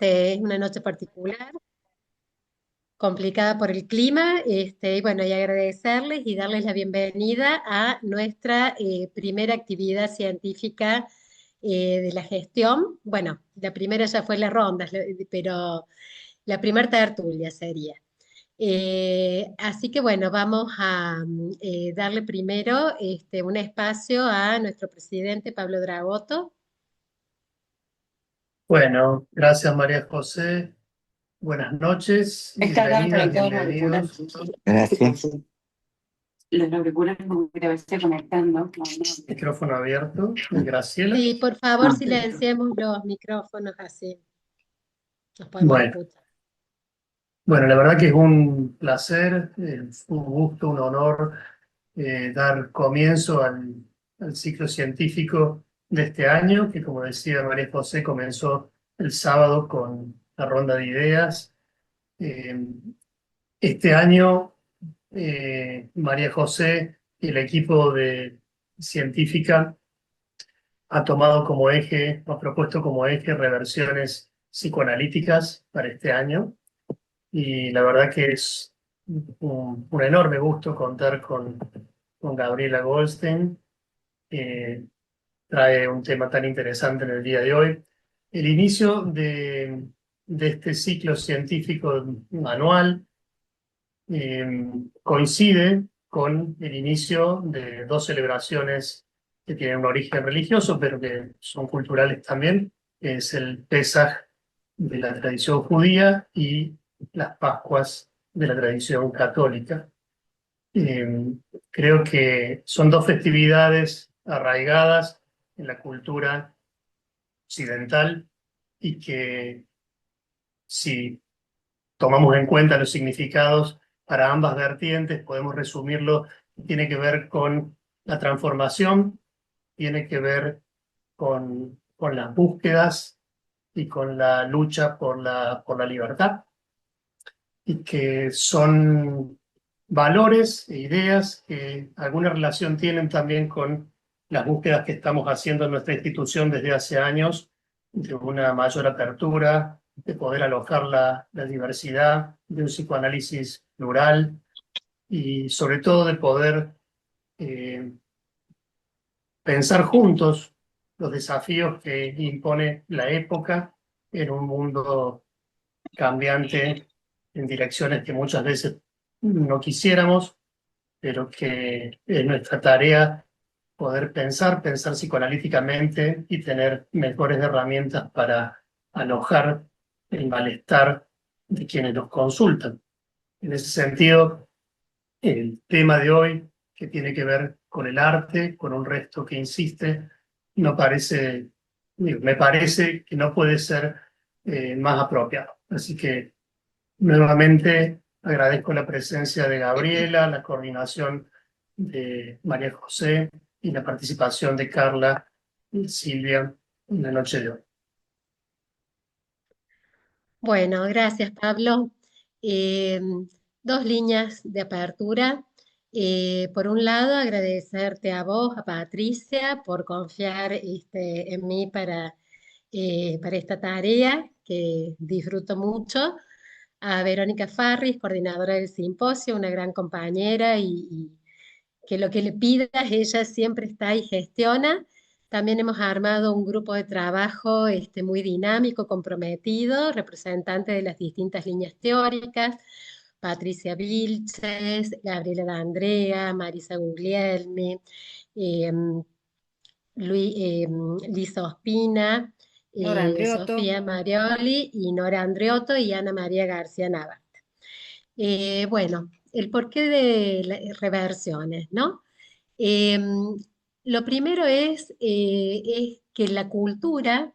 Es una noche particular, complicada por el clima, y bueno, y agradecerles y darles la bienvenida a nuestra primera actividad científica de la gestión. Bueno, la primera ya fue la ronda, pero la primera tertulia sería. Así que bueno, vamos a darle primero un espacio a nuestro presidente Pablo Dragoto. Bueno, gracias María José. Buenas noches, Estarán bienvenidas, conectados los auriculares. bienvenidos. Gracias. Los auriculares como que a veces conectando. No, no. Micrófono abierto. Graciela. Sí, por favor, Ah, silenciemos los micrófonos así nos podemos Bueno, escuchar. bueno, la verdad que es un placer, un gusto, un honor dar comienzo al ciclo científico de este año, que como decía María José, comenzó el sábado con la ronda de ideas. Eh, este año María José y el equipo de científica ha tomado como eje, ha propuesto como eje reversiones psicoanalíticas para este año. Y la verdad que es un enorme gusto contar con Gabriela Goldstein, que trae un tema tan interesante en el día de hoy. El inicio de este ciclo científico anual coincide con el inicio de dos celebraciones que tienen un origen religioso, pero que son culturales también, que es el Pesaj de la tradición judía y las Pascuas de la tradición católica. Eh, Creo que son dos festividades arraigadas en la cultura occidental y que si tomamos en cuenta los significados para ambas vertientes, podemos resumirlo, tiene que ver con la transformación, tiene que ver con las búsquedas y con la lucha por la libertad, y que son valores e ideas que alguna relación tienen también con las búsquedas que estamos haciendo en nuestra institución desde hace años, de una mayor apertura, de poder alojar la diversidad, de un psicoanálisis plural y sobre todo de poder eh, pensar juntos los desafíos que impone la época en un mundo cambiante en direcciones que muchas veces no quisiéramos, pero que es nuestra tarea poder pensar psicoanalíticamente y tener mejores herramientas para alojar el malestar de quienes nos consultan. En ese sentido, el tema de hoy, que tiene que ver con el arte, con un resto que insiste, no parece, me parece que no puede ser más apropiado. Así que nuevamente agradezco la presencia de Gabriela, la coordinación de María José y la participación de Carla y Silvia en la noche de hoy. Bueno, gracias, Pablo. Eh, Dos líneas de apertura. Por un lado, agradecerte a vos, a Patricia, por confiar en mí para esta tarea que disfruto mucho. A Verónica Farris, coordinadora del simposio, una gran compañera y que lo que le pidas, ella siempre está y gestiona. También hemos armado un grupo de trabajo muy dinámico, comprometido, representante de las distintas líneas teóricas, Patricia Vilches, Gabriela D'Andrea, Marisa Guglielmi, eh, Lisa Ospina, Nora Andriotto. Sofía Marioli y Nora Andriotto y Ana María García Navarro. Bueno, el porqué de las reversiones, ¿no? Eh, lo primero es que la cultura,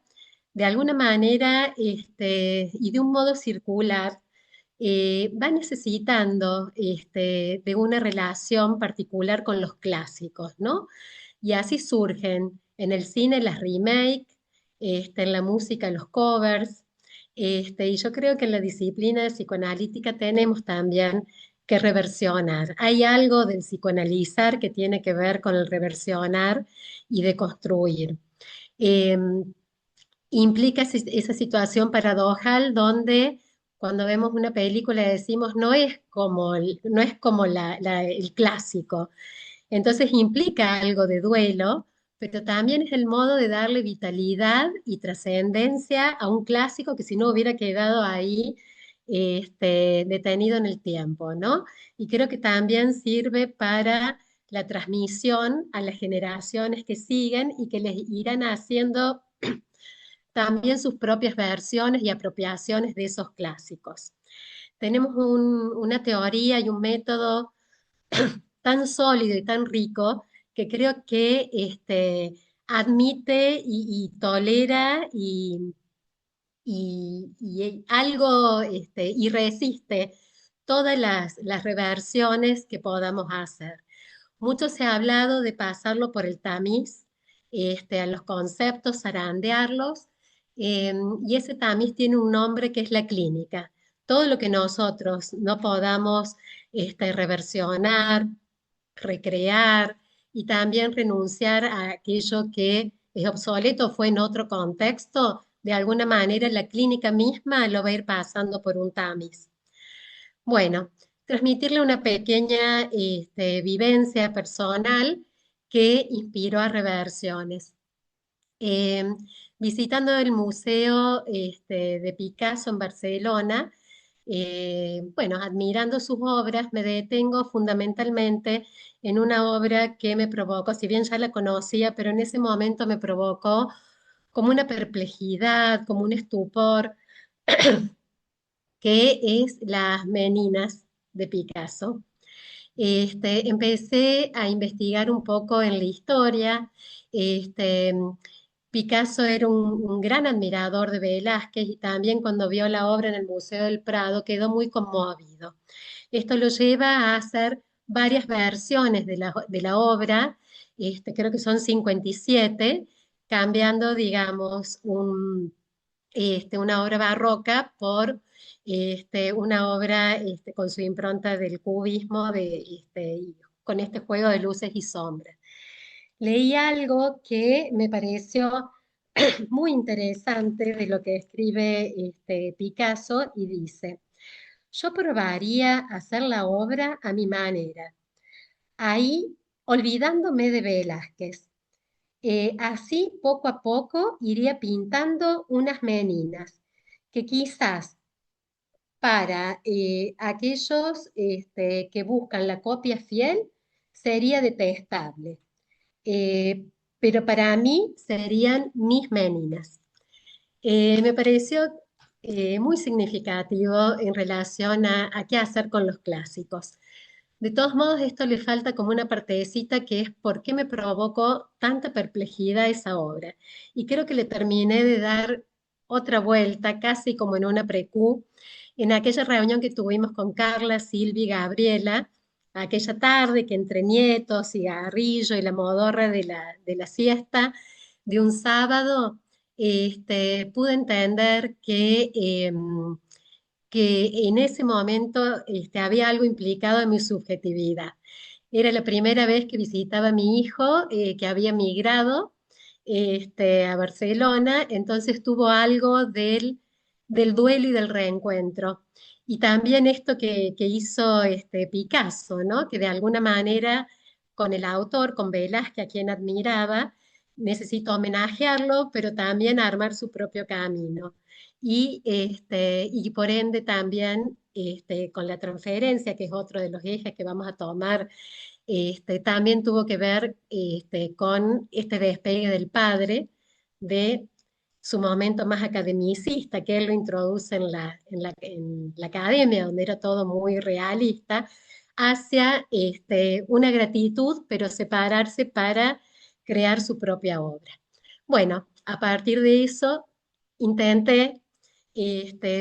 de alguna manera y de un modo circular, va necesitando de una relación particular con los clásicos, ¿no? Y así surgen en el cine las remakes, en la música los covers, y yo creo que en la disciplina psicoanalítica tenemos también que reversionar. Hay algo del psicoanalizar que tiene que ver con el reversionar y de construir. Eh, implica esa situación paradojal donde cuando vemos una película decimos no es como, no es como el clásico. Entonces implica algo de duelo, pero también es el modo de darle vitalidad y trascendencia a un clásico que si no hubiera quedado ahí detenido en el tiempo, ¿no? Y creo que también sirve para la transmisión a las generaciones que siguen y que les irán haciendo también sus propias versiones y apropiaciones de esos clásicos. Tenemos una teoría y un método tan sólido y tan rico que creo que admite y tolera y algo y resiste todas las reversiones que podamos hacer. Mucho se ha hablado de pasarlo por el tamiz, a los conceptos, zarandearlos, eh, y ese tamiz tiene un nombre que es la clínica. Todo lo que nosotros no podamos reversionar, recrear y también renunciar a aquello que es obsoleto, fue en otro contexto, de alguna manera la clínica misma lo va a ir pasando por un tamiz. Bueno, transmitirle una pequeña vivencia personal que inspiró a Reversiones. Eh, Visitando el Museo de Picasso en Barcelona, bueno, admirando sus obras, me detengo fundamentalmente en una obra que me provocó, si bien ya la conocía, pero en ese momento me provocó como una perplejidad, como un estupor, que es Las Meninas de Picasso. Empecé a investigar un poco en la historia. Este, Picasso era un gran admirador de Velázquez y también cuando vio la obra en el Museo del Prado quedó muy conmovido. Esto lo lleva a hacer varias versiones de la obra, creo que son 57, cambiando, digamos, una obra barroca por una obra con su impronta del cubismo, y con este juego de luces y sombras. Leí algo que me pareció muy interesante de lo que escribe Picasso y dice, yo probaría hacer la obra a mi manera, ahí olvidándome de Velázquez. Así, poco a poco, iría pintando unas meninas que quizás para aquellos que buscan la copia fiel sería detestable. Pero para mí serían mis meninas. Me pareció muy significativo en relación a qué hacer con los clásicos. De todos modos, esto le falta como una partecita que es por qué me provocó tanta perplejidad esa obra. Y creo que le terminé de dar otra vuelta, casi como en una precú, en aquella reunión que tuvimos con Carla, Silvia y Gabriela, aquella tarde que entre nietos, cigarrillo y la modorra de la siesta de un sábado, pude entender que en ese momento había algo implicado en mi subjetividad. Era la primera vez que visitaba a mi hijo, que había migrado a Barcelona, entonces tuvo algo del duelo y del reencuentro. Y también esto que hizo Picasso, ¿no? Que de alguna manera con el autor, con Velázquez, a quien admiraba, necesitó homenajearlo, pero también armar su propio camino y por ende también con la transferencia, que es otro de los ejes que vamos a tomar, también tuvo que ver con este despegue del padre de su momento más academicista, que él lo introduce en la academia, donde era todo muy realista, hacia una gratitud, pero separarse para crear su propia obra. Bueno, a partir de eso intenté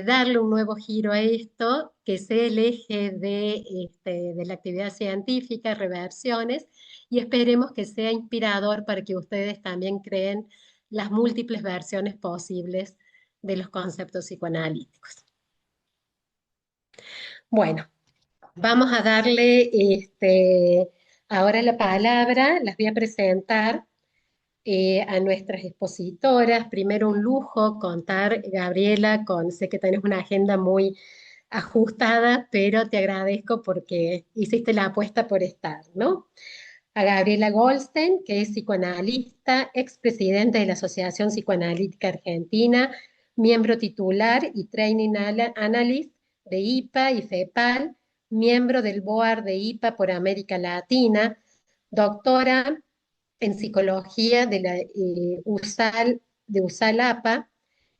darle un nuevo giro a esto, que sea el eje de la actividad científica, reversiones, y esperemos que sea inspirador para que ustedes también creen las múltiples versiones posibles de los conceptos psicoanalíticos. Bueno, vamos a darle ahora la palabra, las voy a presentar. a nuestras expositoras. Primero un lujo contar, Gabriela, sé que tenés una agenda muy ajustada, pero te agradezco porque hiciste la apuesta por estar, ¿no? A Gabriela Goldstein, que es psicoanalista, expresidente de la Asociación Psicoanalítica Argentina, miembro titular y training analyst de IPA y FEPAL, miembro del board de IPA por América Latina, doctora en psicología de la de USAL-APA,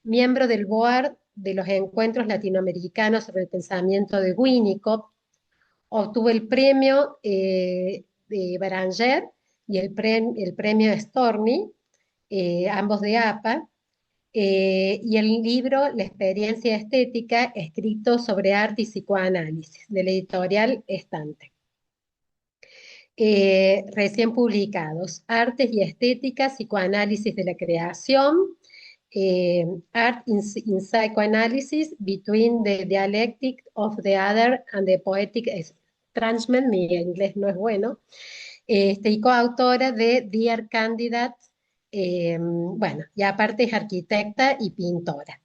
miembro del board de los encuentros latinoamericanos sobre el pensamiento de Winnicott, obtuvo el premio de Baranger y el premio Storni, ambos de APA, y el libro La experiencia estética, escrito sobre arte y psicoanálisis, de la editorial Estante. Recién publicados, Artes y Estética, Psicoanálisis de la Creación, eh, Art in Psychoanalysis, Between the Dialectic of the Other and the Poetic Estrangement, mi inglés no es bueno, y coautora de Dear Candidate, bueno, y aparte es arquitecta y pintora.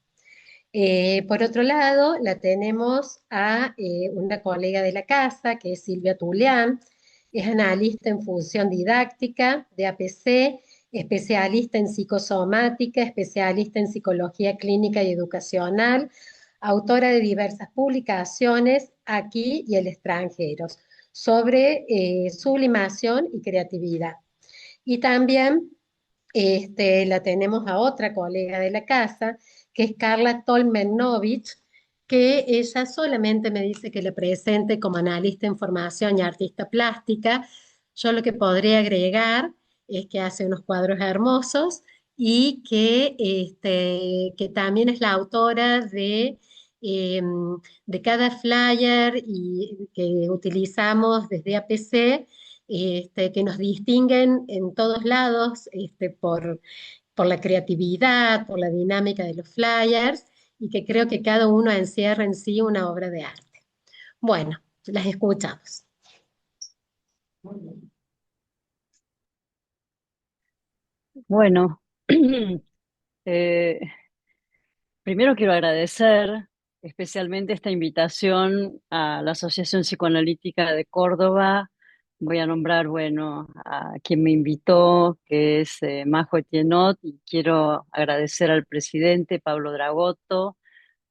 Por otro lado, la tenemos a una colega de la casa, que es Silvia Tulián, es analista en función didáctica de APC, especialista en psicosomática, especialista en psicología clínica y educacional, autora de diversas publicaciones aquí y el extranjero sobre sublimación y creatividad. Y también la tenemos a otra colega de la casa, que es Carla Tolmenovich, que ella solamente me dice que le presente como analista en formación y artista plástica. Yo lo que podría agregar es que hace unos cuadros hermosos y que también es la autora eh, de cada flyer que utilizamos desde APC, que nos distinguen en todos lados por la creatividad, por la dinámica de los flyers y que creo que cada uno encierra en sí una obra de arte. Bueno, las escuchamos. Bueno, eh, primero quiero agradecer especialmente esta invitación a la Asociación Psicoanalítica de Córdoba. Voy a nombrar, bueno, a quien me invitó, que es Majo Etienot, y quiero agradecer al presidente Pablo Dragotto,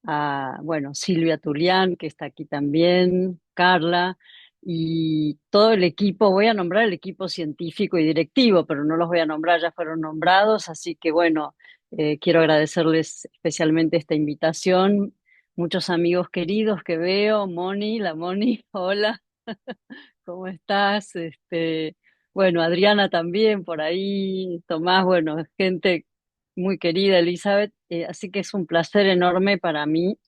a, bueno, Silvia Tulián, que está aquí también, Carla, y todo el equipo. Voy a nombrar el equipo científico y directivo, pero no los voy a nombrar, ya fueron nombrados, así que bueno, quiero agradecerles especialmente esta invitación. Muchos amigos queridos que veo, Moni, la Moni, hola, ¿cómo estás? Bueno, Adriana también por ahí, Tomás, bueno, gente muy querida, Elizabeth, así que es un placer enorme para mí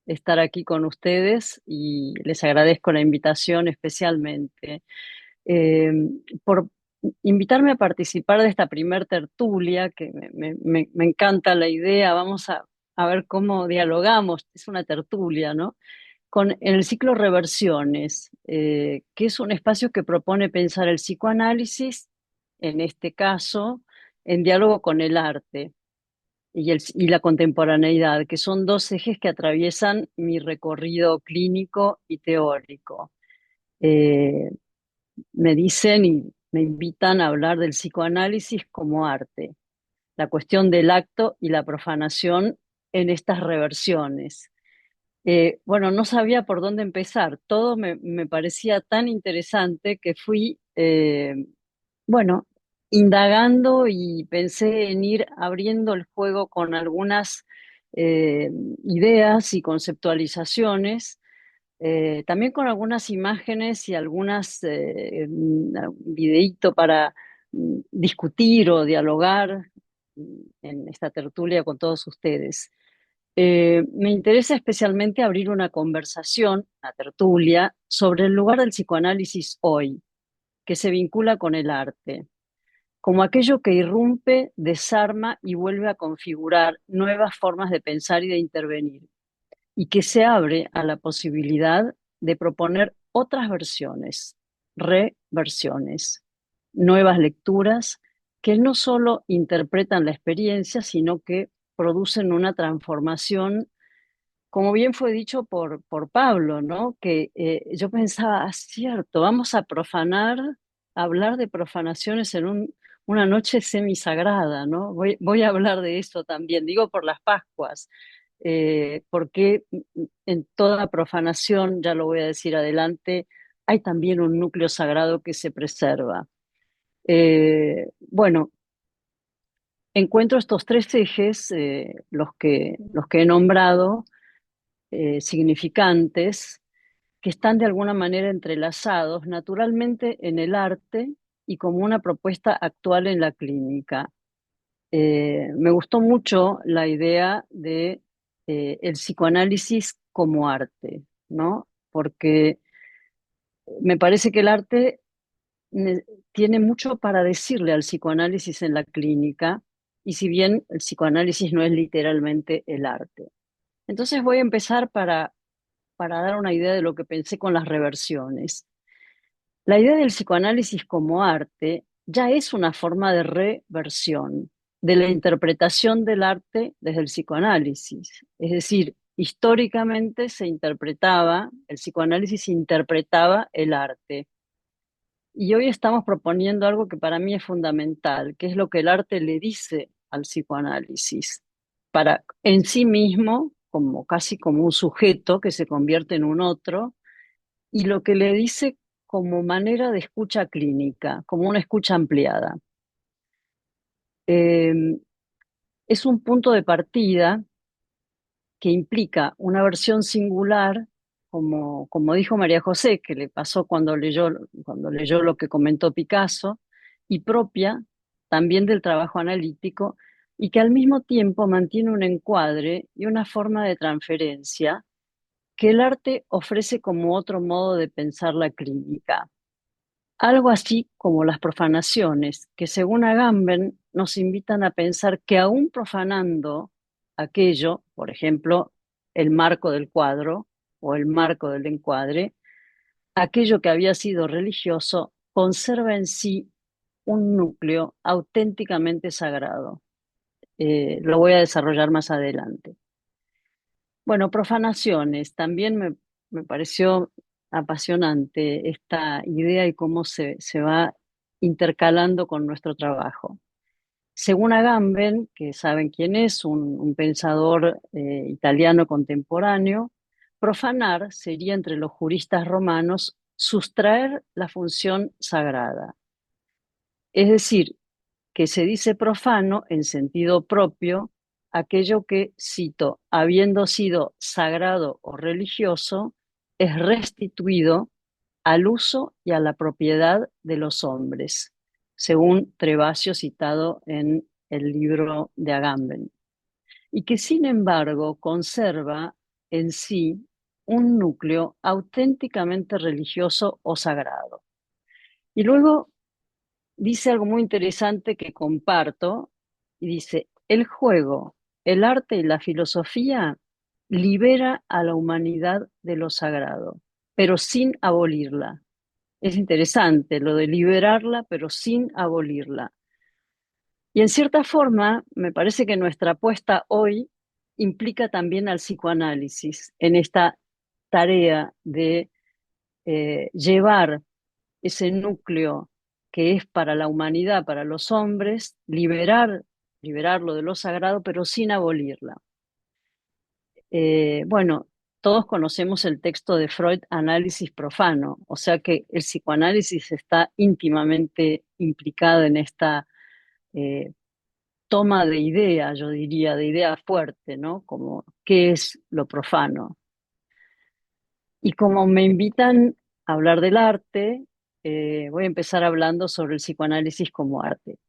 estar aquí con ustedes y les agradezco la invitación especialmente. Eh, por invitarme a participar de esta primer tertulia, que me encanta la idea. Vamos a ver cómo dialogamos, es una tertulia, ¿no? En el ciclo Reversiones, que es un espacio que propone pensar el psicoanálisis, en este caso, en diálogo con el arte y la contemporaneidad, que son dos ejes que atraviesan mi recorrido clínico y teórico. Eh, Me dicen y me invitan a hablar del psicoanálisis como arte, la cuestión del acto y la profanación en estas reversiones. Bueno, no sabía por dónde empezar. Todo me parecía tan interesante que fui, bueno, indagando y pensé en ir abriendo el juego con algunas eh, ideas y conceptualizaciones, también con algunas imágenes y algunas videíto para discutir o dialogar en esta tertulia con todos ustedes. Me interesa especialmente abrir una conversación, una tertulia, sobre el lugar del psicoanálisis hoy, que se vincula con el arte, como aquello que irrumpe, desarma y vuelve a configurar nuevas formas de pensar y de intervenir, y que se abre a la posibilidad de proponer otras versiones, reversiones, nuevas lecturas que no solo interpretan la experiencia, sino que producen una transformación, como bien fue dicho por Pablo, ¿no? Que yo pensaba, cierto, vamos a profanar, a hablar de profanaciones en una noche semisagrada, ¿no? Voy a hablar de eso también, digo por las Pascuas, porque en toda profanación, ya lo voy a decir adelante, hay también un núcleo sagrado que se preserva. Bueno, encuentro estos tres ejes, los que he nombrado, significantes, que están de alguna manera entrelazados naturalmente en el arte y como una propuesta actual en la clínica. Me gustó mucho la idea de el psicoanálisis como arte, ¿no? Porque me parece que el arte ne- tiene mucho para decirle al psicoanálisis en la clínica, y si bien el psicoanálisis no es literalmente el arte. Entonces voy a empezar para dar una idea de lo que pensé con las reversiones. La idea del psicoanálisis como arte ya es una forma de reversión de la interpretación del arte desde el psicoanálisis. Es decir, históricamente el psicoanálisis interpretaba el arte. Y hoy estamos proponiendo algo que para mí es fundamental, que es lo que el arte le dice al psicoanálisis, para en sí mismo, como casi como un sujeto que se convierte en un otro, y lo que le dice como manera de escucha clínica, como una escucha ampliada. Eh, es un punto de partida que implica una versión singular, como dijo María José, que le pasó cuando leyó lo que comentó Picasso, y propia también del trabajo analítico, y que al mismo tiempo mantiene un encuadre y una forma de transferencia que el arte ofrece como otro modo de pensar la clínica. Algo así como las profanaciones, que según Agamben nos invitan a pensar que aún profanando aquello, por ejemplo, el marco del cuadro o el marco del encuadre, aquello que había sido religioso conserva en sí un núcleo auténticamente sagrado. Lo voy a desarrollar más adelante. Bueno, profanaciones. También me pareció apasionante esta idea y cómo se va intercalando con nuestro trabajo. Según Agamben, que saben quién es, un pensador italiano contemporáneo, profanar sería entre los juristas romanos sustraer la función sagrada. Es decir, que se dice profano en sentido propio aquello que, cito, habiendo sido sagrado o religioso, es restituido al uso y a la propiedad de los hombres, según Trevasio citado en el libro de Agamben, y que sin embargo conserva en sí un núcleo auténticamente religioso o sagrado. Y luego dice algo muy interesante que comparto, y dice, el juego, el arte y la filosofía libera a la humanidad de lo sagrado, pero sin abolirla. Es interesante lo de liberarla, pero sin abolirla. Y en cierta forma, me parece que nuestra apuesta hoy implica también al psicoanálisis en esta tarea de llevar ese núcleo que es para la humanidad, para los hombres, liberarlo de lo sagrado, pero sin abolirla. Bueno, todos conocemos el texto de Freud, Análisis profano, o sea que el psicoanálisis está íntimamente implicado en esta eh, toma de idea, yo diría, de idea fuerte, ¿no? Como qué es lo profano. Y como me invitan a hablar del arte, voy a empezar hablando sobre el psicoanálisis como arte.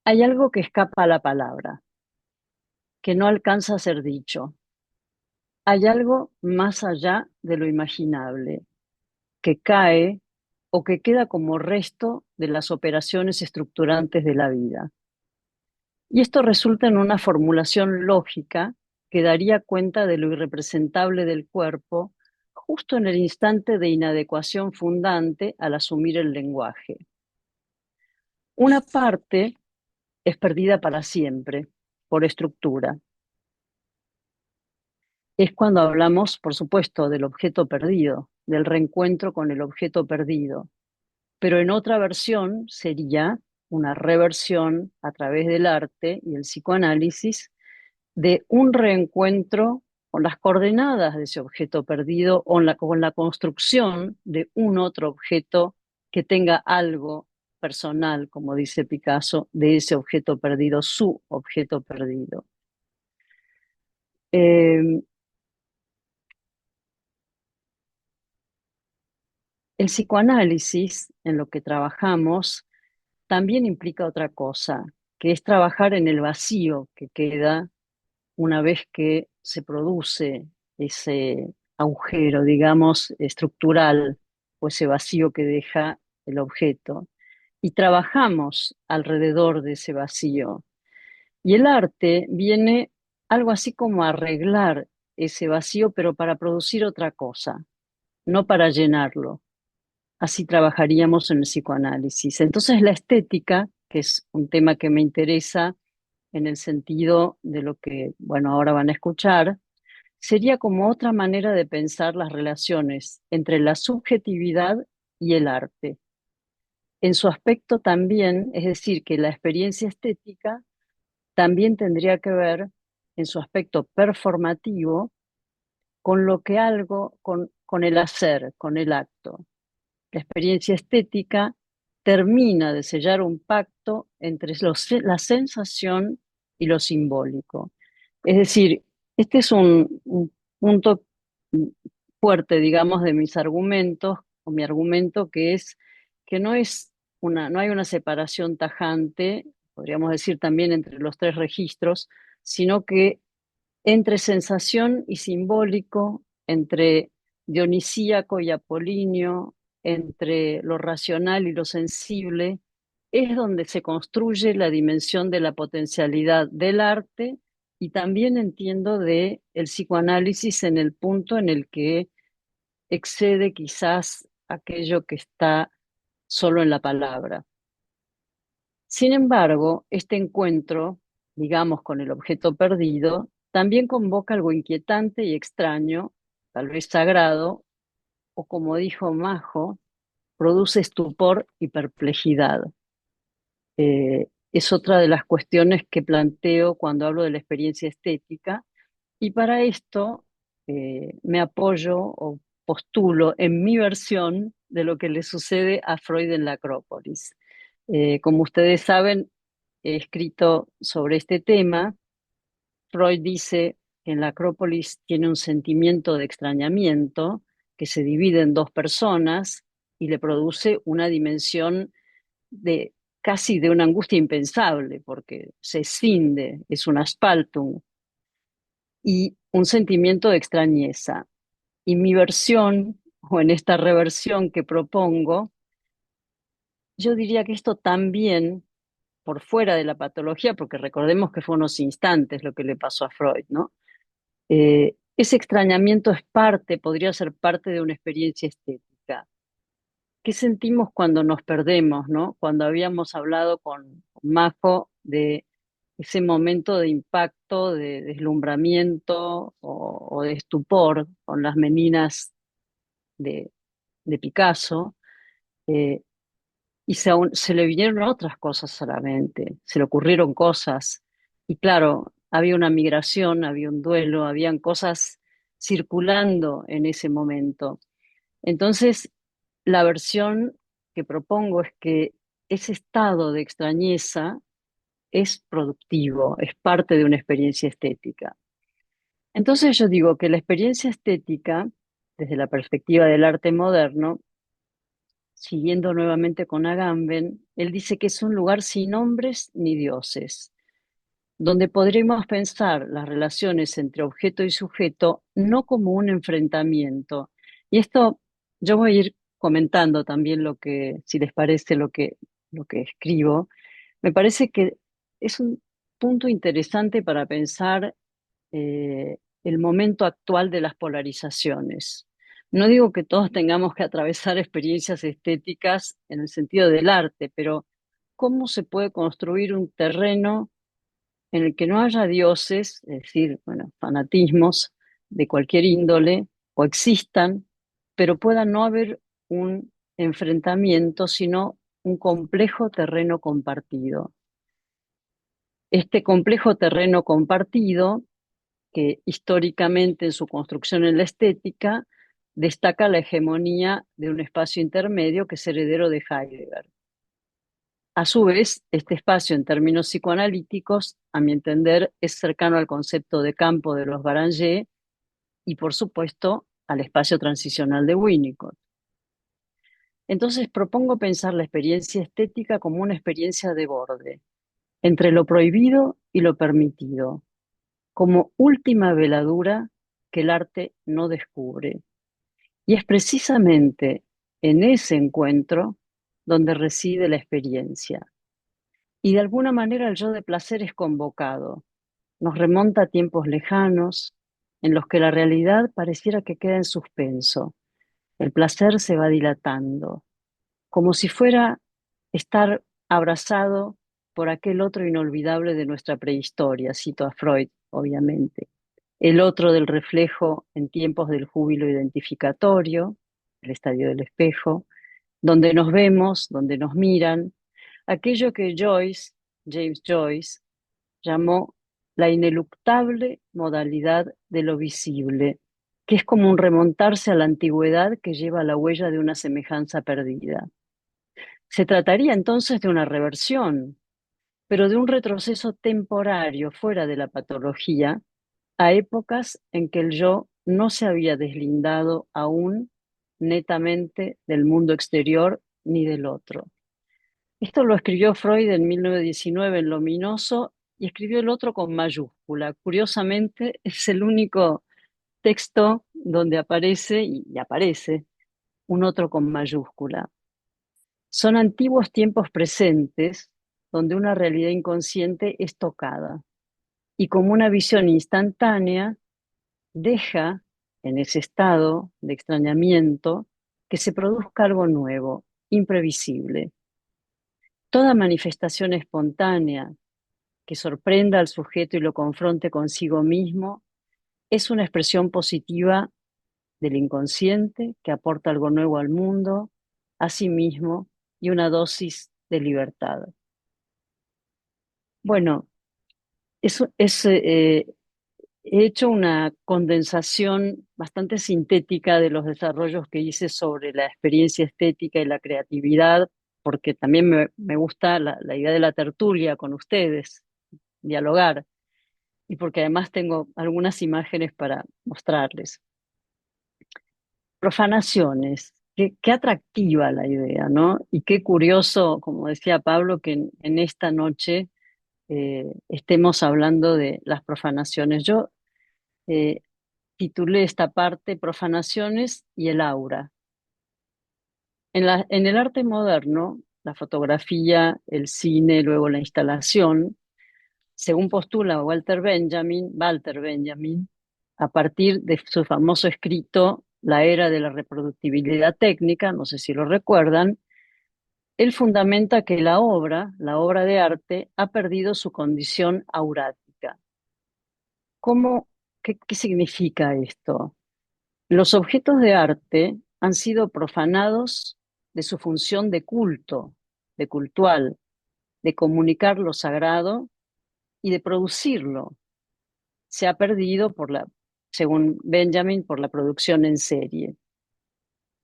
Hay algo que escapa a la palabra, que no alcanza a ser dicho. Hay algo más allá de lo imaginable, que cae o que queda como resto de las operaciones estructurantes de la vida. Y esto resulta en una formulación lógica que daría cuenta de lo irrepresentable del cuerpo justo en el instante de inadecuación fundante al asumir el lenguaje. una parte es perdida para siempre por estructura. Es cuando hablamos, por supuesto, del objeto perdido, del reencuentro con el objeto perdido. Pero en otra versión sería una reversión a través del arte y el psicoanálisis de un reencuentro con las coordenadas de ese objeto perdido o con la construcción de un otro objeto que tenga algo personal, como dice Picasso, de ese objeto perdido, su objeto perdido. El psicoanálisis, en lo que trabajamos, también implica otra cosa, que es trabajar en el vacío que queda una vez que se produce ese agujero, digamos, estructural, o ese vacío que deja el objeto. Y trabajamos alrededor de ese vacío. Y el arte viene algo así como a arreglar ese vacío, pero para producir otra cosa, no para llenarlo. Así trabajaríamos en el psicoanálisis. Entonces la estética, que es un tema que me interesa en el sentido de lo que, bueno, ahora van a escuchar, sería como otra manera de pensar las relaciones entre la subjetividad y el arte. En su aspecto también, es decir, que la experiencia estética también tendría que ver en su aspecto performativo con lo que algo, con el hacer, con el acto. La experiencia estética termina de sellar un pacto entre la sensación y lo simbólico. Es decir, este es un punto fuerte, digamos, de mis argumentos, o mi argumento, que es que no hay una separación tajante, podríamos decir también entre los tres registros, sino que entre sensación y simbólico, entre dionisíaco y apolíneo, entre lo racional y lo sensible, es donde se construye la dimensión de la potencialidad del arte y también entiendo de el psicoanálisis en el punto en el que excede quizás aquello que está solo en la palabra. Sin embargo, este encuentro, digamos, con el objeto perdido, también convoca algo inquietante y extraño, tal vez sagrado, o como dijo Majo, produce estupor y perplejidad. Es otra de las cuestiones que planteo cuando hablo de la experiencia estética, y para esto me apoyo o postulo en mi versión de lo que le sucede a Freud en la Acrópolis. Como ustedes saben, he escrito sobre este tema. Freud dice que en la Acrópolis tiene un sentimiento de extrañamiento que se divide en dos personas y le produce una dimensión de casi de una angustia impensable, porque se escinde, es un asphaltum, y un sentimiento de extrañeza. Y mi versión, o en esta reversión que propongo, yo diría que esto también, por fuera de la patología, porque recordemos que fue unos instantes lo que le pasó a Freud, ¿no? Ese extrañamiento es parte, podría ser parte de una experiencia estética. ¿Qué sentimos cuando nos perdemos, no? Cuando habíamos hablado con Majo de ese momento de impacto, de deslumbramiento o de estupor con las meninas de, de Picasso, eh, y se le vinieron otras cosas a la mente, se le ocurrieron cosas, y claro, había una migración, había un duelo, habían cosas circulando en ese momento. Entonces, la versión que propongo es que ese estado de extrañeza es productivo, es parte de una experiencia estética. Entonces yo digo que la experiencia estética, desde la perspectiva del arte moderno, siguiendo nuevamente con Agamben, él dice que es un lugar sin hombres ni dioses, donde podremos pensar las relaciones entre objeto y sujeto no como un enfrentamiento. Y esto yo voy a ir comentando también lo que, si les parece, lo que escribo. Me parece que es un punto interesante para pensar el momento actual de las polarizaciones. No digo que todos tengamos que atravesar experiencias estéticas en el sentido del arte, pero cómo se puede construir un terreno en el que no haya dioses, es decir, bueno, fanatismos de cualquier índole, o existan, pero pueda no haber un enfrentamiento, sino un complejo terreno compartido. Este complejo terreno compartido, que históricamente en su construcción en la estética, destaca la hegemonía de un espacio intermedio que es heredero de Heidegger. A su vez, este espacio en términos psicoanalíticos, a mi entender, es cercano al concepto de campo de los Baranger y, por supuesto, al espacio transicional de Winnicott. Entonces propongo pensar la experiencia estética como una experiencia de borde, entre lo prohibido y lo permitido, como última veladura que el arte no descubre. Y es precisamente en ese encuentro donde reside la experiencia. Y de alguna manera el yo de placer es convocado, nos remonta a tiempos lejanos en los que la realidad pareciera que queda en suspenso. El placer se va dilatando, como si fuera estar abrazado por aquel otro inolvidable de nuestra prehistoria, cito a Freud, obviamente. El otro del reflejo en tiempos del júbilo identificatorio, el estadio del espejo, donde nos vemos, donde nos miran, aquello que James Joyce, llamó la ineluctable modalidad de lo visible, que es como un remontarse a la antigüedad que lleva la huella de una semejanza perdida. Se trataría entonces de una reversión, pero de un retroceso temporario fuera de la patología, a épocas en que el yo no se había deslindado aún netamente del mundo exterior ni del otro. Esto lo escribió Freud en 1919 en Luminoso y escribió el otro con mayúscula. Curiosamente, es el único texto donde aparece, y aparece, un otro con mayúscula. Son antiguos tiempos presentes donde una realidad inconsciente es tocada y como una visión instantánea deja en ese estado de extrañamiento que se produzca algo nuevo, imprevisible. Toda manifestación espontánea que sorprenda al sujeto y lo confronte consigo mismo es una expresión positiva del inconsciente que aporta algo nuevo al mundo, a sí mismo y una dosis de libertad. Bueno, he hecho una condensación bastante sintética de los desarrollos que hice sobre la experiencia estética y la creatividad, porque también me gusta la idea de la tertulia con ustedes, dialogar, y porque además tengo algunas imágenes para mostrarles. Profanaciones, qué atractiva la idea, ¿no? Y qué curioso, como decía Pablo, que en esta noche estemos hablando de las profanaciones. Yo eh, titulé esta parte Profanaciones y el aura. En el arte moderno, la fotografía, el cine, luego la instalación, según postula Walter Benjamin, a partir de su famoso escrito La era de la reproductibilidad técnica, no sé si lo recuerdan, él fundamenta que la obra de arte, ha perdido su condición aurática. ¿Qué significa esto? Los objetos de arte han sido profanados de su función de culto, de cultual, de comunicar lo sagrado y de producirlo. Se ha perdido según Benjamin, por la producción en serie.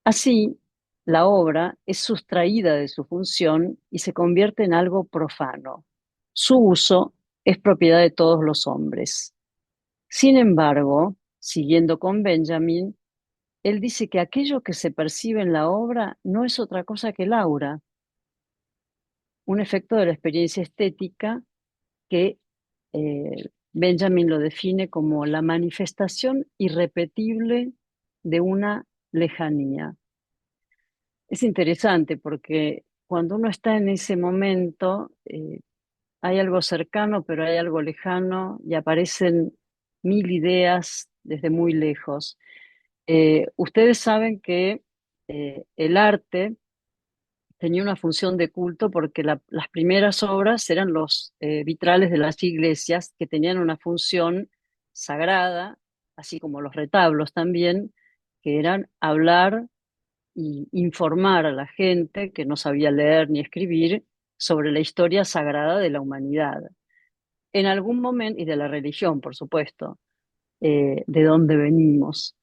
Así, la obra es sustraída de su función y se convierte en algo profano. Su uso es propiedad de todos los hombres. Sin embargo, siguiendo con Benjamin, él dice que aquello que se percibe en la obra no es otra cosa que el aura, un efecto de la experiencia estética que Benjamin lo define como la manifestación irrepetible de una lejanía. Es interesante porque cuando uno está en ese momento, hay algo cercano, pero hay algo lejano y aparecen mil ideas desde muy lejos. Ustedes saben que el arte tenía una función de culto porque las primeras obras eran los vitrales de las iglesias que tenían una función sagrada, así como los retablos también, que eran hablar y informar a la gente que no sabía leer ni escribir sobre la historia sagrada de la humanidad. En algún momento, y de la religión, por supuesto, de dónde venimos.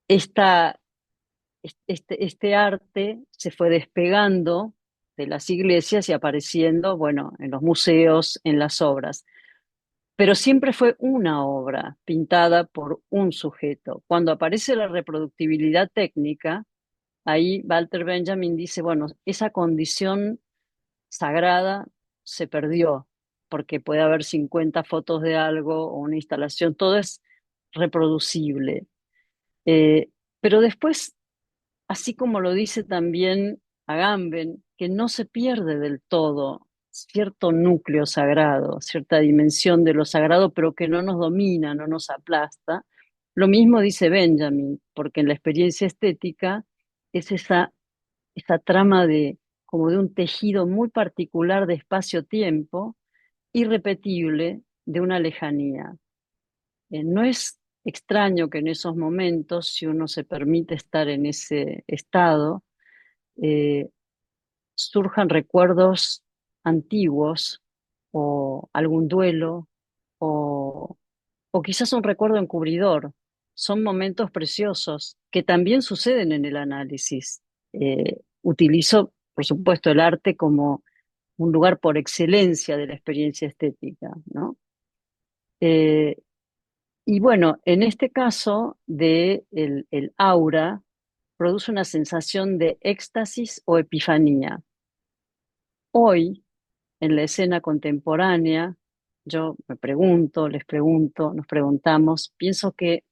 Esta, este arte se fue despegando de las iglesias y apareciendo, bueno, en los museos, en las obras. Pero siempre fue una obra pintada por un sujeto. Cuando aparece la reproductibilidad técnica, ahí Walter Benjamin dice, bueno, esa condición sagrada se perdió, porque puede haber 50 fotos de algo o una instalación, todo es reproducible. Eh, pero después, así como lo dice también Agamben, que no se pierde del todo cierto núcleo sagrado, cierta dimensión de lo sagrado, pero que no nos domina, no nos aplasta. Lo mismo dice Benjamin, porque en la experiencia estética es esa trama de como de un tejido muy particular de espacio-tiempo, irrepetible, de una lejanía. No es extraño que en esos momentos, si uno se permite estar en ese estado, eh, surjan recuerdos antiguos o algún duelo o, o quizás un recuerdo encubridor. Son momentos preciosos que también suceden en el análisis. Utilizo, por supuesto, el arte como un lugar por excelencia de la experiencia estética, ¿no? Eh, y bueno, en este caso de el aura, produce una sensación de éxtasis o epifanía. Hoy, en la escena contemporánea, yo me pregunto, les pregunto, nos preguntamos, pienso que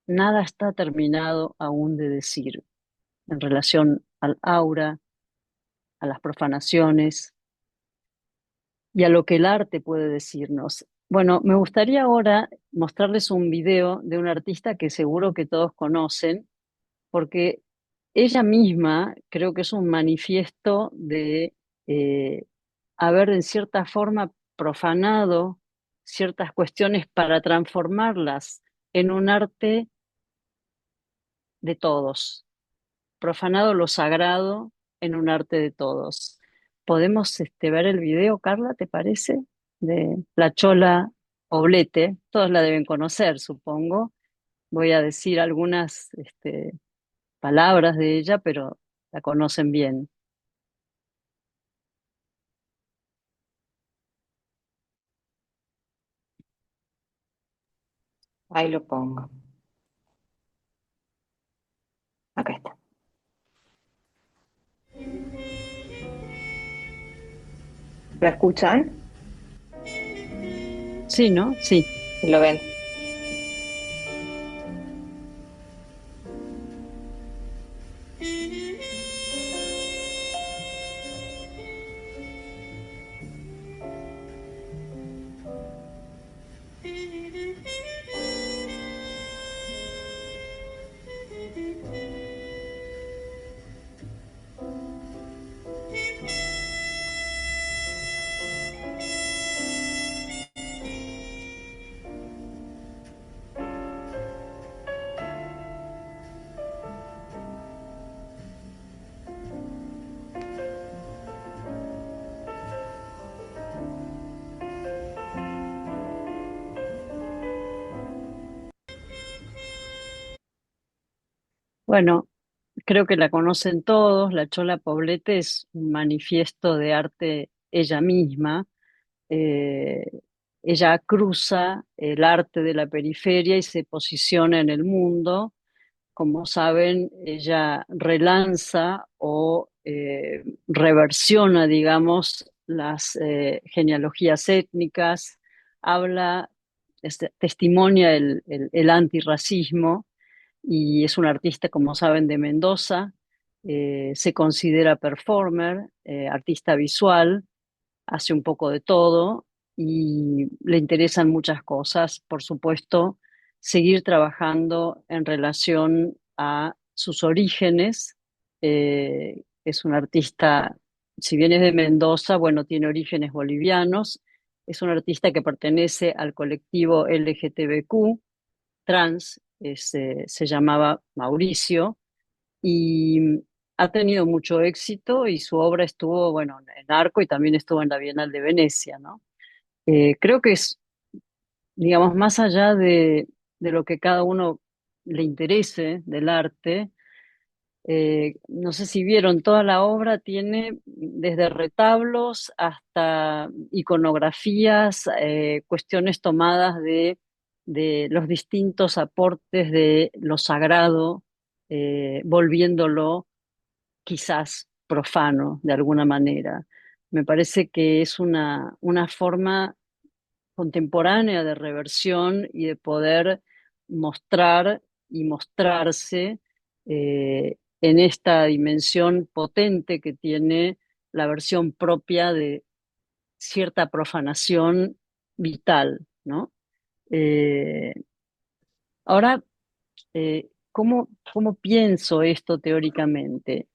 nada está terminado aún de decir en relación al aura, a las profanaciones y a lo que el arte puede decirnos. Bueno, me gustaría ahora mostrarles un video de una artista que seguro que todos conocen, porque ella misma creo que es un manifiesto de haber en cierta forma profanado ciertas cuestiones para transformarlas en un arte de todos, profanado lo sagrado en un arte de todos. ¿Podemos ver el video, Carla, te parece? De la Chola Oblete, todos la deben conocer, supongo. Voy a decir algunas palabras de ella, pero la conocen bien. Ahí lo pongo. Acá está. ¿Lo escuchan? Sí, ¿no? Sí. ¿Lo ven? Bueno, creo que la conocen todos. La Chola Poblete es un manifiesto de arte ella misma. Eh, Ella cruza el arte de la periferia y se posiciona en el mundo. Como saben, ella relanza o reversiona, digamos, las genealogías étnicas, habla, testimonia el antirracismo y es un artista, como saben, de Mendoza. Se considera performer, artista visual, hace un poco de todo y le interesan muchas cosas. Por supuesto, seguir trabajando en relación a sus orígenes, es un artista, si bien es de Mendoza, bueno, tiene orígenes bolivianos, es un artista que pertenece al colectivo LGTBQ, trans, se llamaba Mauricio, y ha tenido mucho éxito y su obra estuvo, bueno, en Arco y también estuvo en la Bienal de Venecia, ¿no? Creo que es, digamos, más allá de lo que cada uno le interese del arte, no sé si vieron, toda la obra tiene desde retablos hasta iconografías, cuestiones tomadas de los distintos aportes de lo sagrado, volviéndolo quizás profano de alguna manera. Me parece que es una forma contemporánea de reversión y de poder mostrar y mostrarse en esta dimensión potente que tiene la versión propia de cierta profanación vital, ¿no? Eh, ahora, ¿cómo pienso esto teóricamente?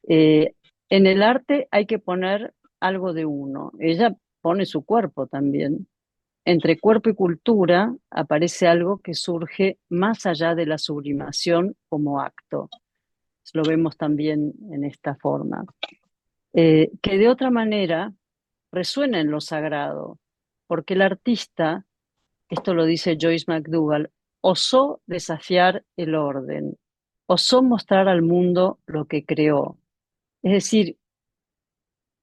Eh, en el arte hay que poner algo de uno. Ella pone su cuerpo también. Entre cuerpo y cultura aparece algo que surge más allá de la sublimación como acto. Lo vemos también en esta forma. Que de otra manera resuena en lo sagrado, porque el artista, esto lo dice Joyce McDougall, osó desafiar el orden, osó mostrar al mundo lo que creó. Es decir,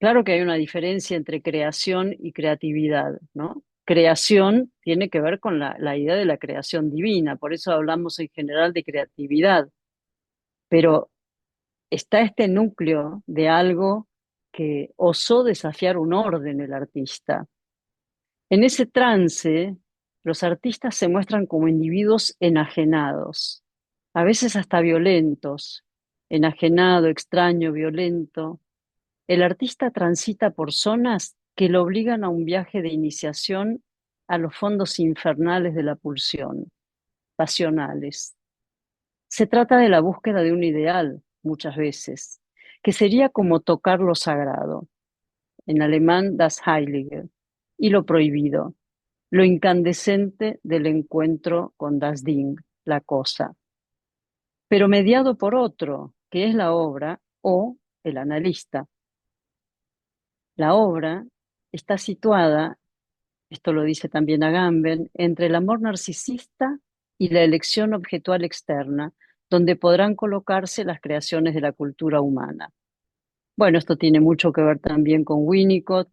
claro que hay una diferencia entre creación y creatividad, ¿no? Creación tiene que ver con la idea de la creación divina, por eso hablamos en general de creatividad, pero está este núcleo de algo que osó desafiar un orden el artista. En ese trance, los artistas se muestran como individuos enajenados, a veces hasta violentos, enajenado, extraño, violento. El artista transita por zonas que lo obligan a un viaje de iniciación a los fondos infernales de la pulsión, pasionales. Se trata de la búsqueda de un ideal, muchas veces, que sería como tocar lo sagrado, en alemán das Heilige, y lo prohibido, lo incandescente del encuentro con das Ding, la cosa, pero mediado por otro, que es la obra o el analista. La obra está situada, esto lo dice también Agamben, entre el amor narcisista y la elección objetual externa, donde podrán colocarse las creaciones de la cultura humana. Bueno, esto tiene mucho que ver también con Winnicott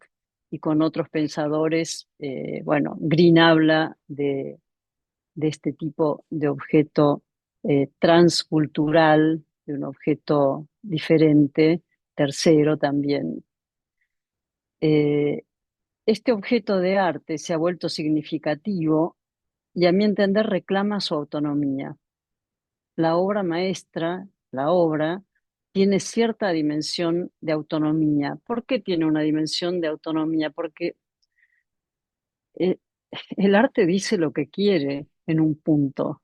y con otros pensadores. Bueno, Green habla de este tipo de objeto transcultural, de un objeto diferente, tercero también. Este objeto de arte se ha vuelto significativo y a mi entender reclama su autonomía. La obra maestra, la obra, tiene cierta dimensión de autonomía. ¿Por qué tiene una dimensión de autonomía? Porque eh, el arte dice lo que quiere en un punto,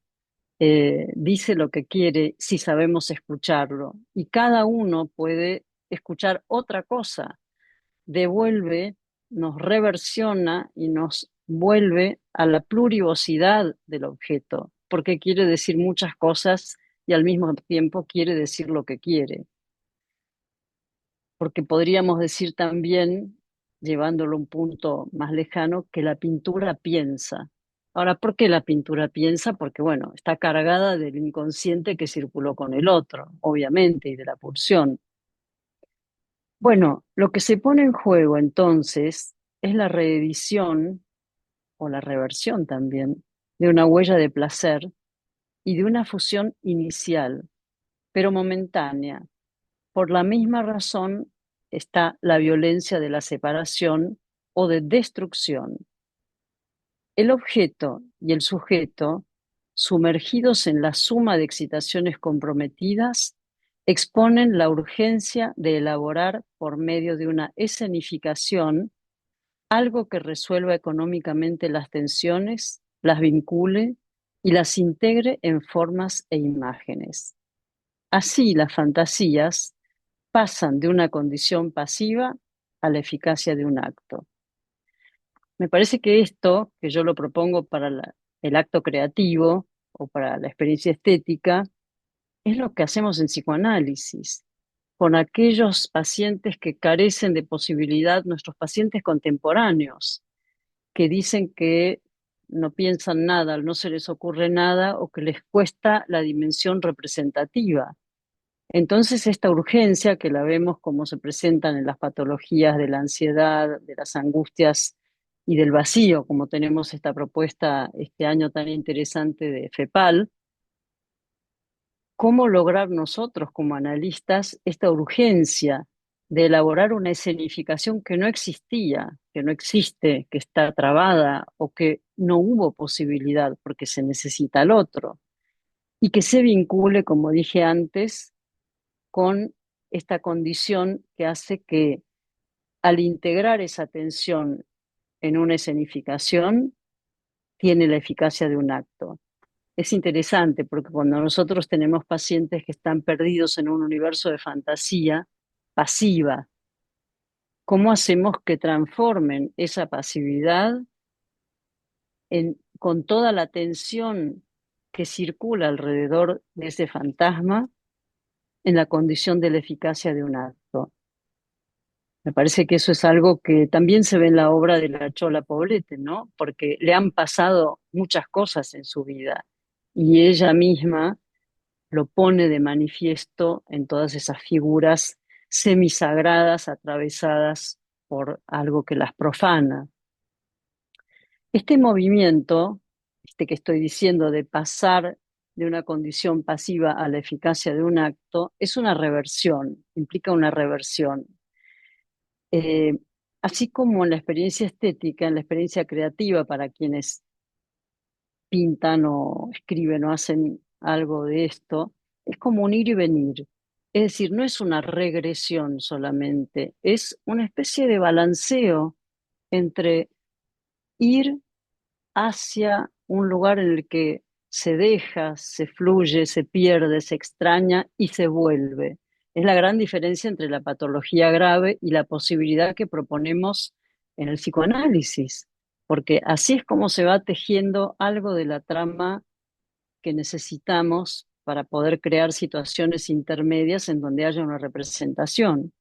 dice lo que quiere si sabemos escucharlo y cada uno puede escuchar otra cosa, devuelve, nos reversiona y nos vuelve a la plurivocidad del objeto, porque quiere decir muchas cosas y al mismo tiempo quiere decir lo que quiere. Porque podríamos decir también, llevándolo a un punto más lejano, que la pintura piensa. Ahora, ¿por qué la pintura piensa? Porque, bueno, está cargada del inconsciente que circuló con el otro, obviamente, y de la pulsión. Bueno, lo que se pone en juego entonces es la reedición o la reversión también de una huella de placer y de una fusión inicial, pero momentánea. Por la misma razón está la violencia de la separación o de destrucción. El objeto y el sujeto, sumergidos en la suma de excitaciones comprometidas, exponen la urgencia de elaborar por medio de una escenificación algo que resuelva económicamente las tensiones, las vincule y las integre en formas e imágenes. Así las fantasías pasan de una condición pasiva a la eficacia de un acto. Me parece que esto, que yo lo propongo para el acto creativo o para la experiencia estética, es lo que hacemos en psicoanálisis con aquellos pacientes que carecen de posibilidad, nuestros pacientes contemporáneos, que dicen que no piensan nada, no se les ocurre nada o que les cuesta la dimensión representativa. Entonces, esta urgencia que la vemos como se presentan en las patologías de la ansiedad, de las angustias y del vacío, como tenemos esta propuesta este año tan interesante de FEPAL, ¿cómo lograr nosotros como analistas esta urgencia de elaborar una escenificación que no existía, que no existe, que está trabada o que no hubo posibilidad porque se necesita al otro? Y que se vincule, como dije antes, con esta condición que hace que al integrar esa tensión en una escenificación, tiene la eficacia de un acto. Es interesante porque cuando nosotros tenemos pacientes que están perdidos en un universo de fantasía pasiva, ¿cómo hacemos que transformen esa pasividad con toda la tensión que circula alrededor de ese fantasma en la condición de la eficacia de un acto? Me parece que eso es algo que también se ve en la obra de la Chola Poblete, ¿no? Porque le han pasado muchas cosas en su vida y ella misma lo pone de manifiesto en todas esas figuras semisagradas atravesadas por algo que las profana. Este movimiento, este que estoy diciendo de pasar de una condición pasiva a la eficacia de un acto, es una reversión, implica una reversión. Eh, Así como en la experiencia estética, en la experiencia creativa para quienes pintan o escriben o hacen algo de esto, es como un ir y venir. Es decir, no es una regresión solamente, es una especie de balanceo entre ir hacia un lugar en el que se deja, se fluye, se pierde, se extraña y se vuelve. Es la gran diferencia entre la patología grave y la posibilidad que proponemos en el psicoanálisis, porque así es como se va tejiendo algo de la trama que necesitamos para poder crear situaciones intermedias en donde haya una representación.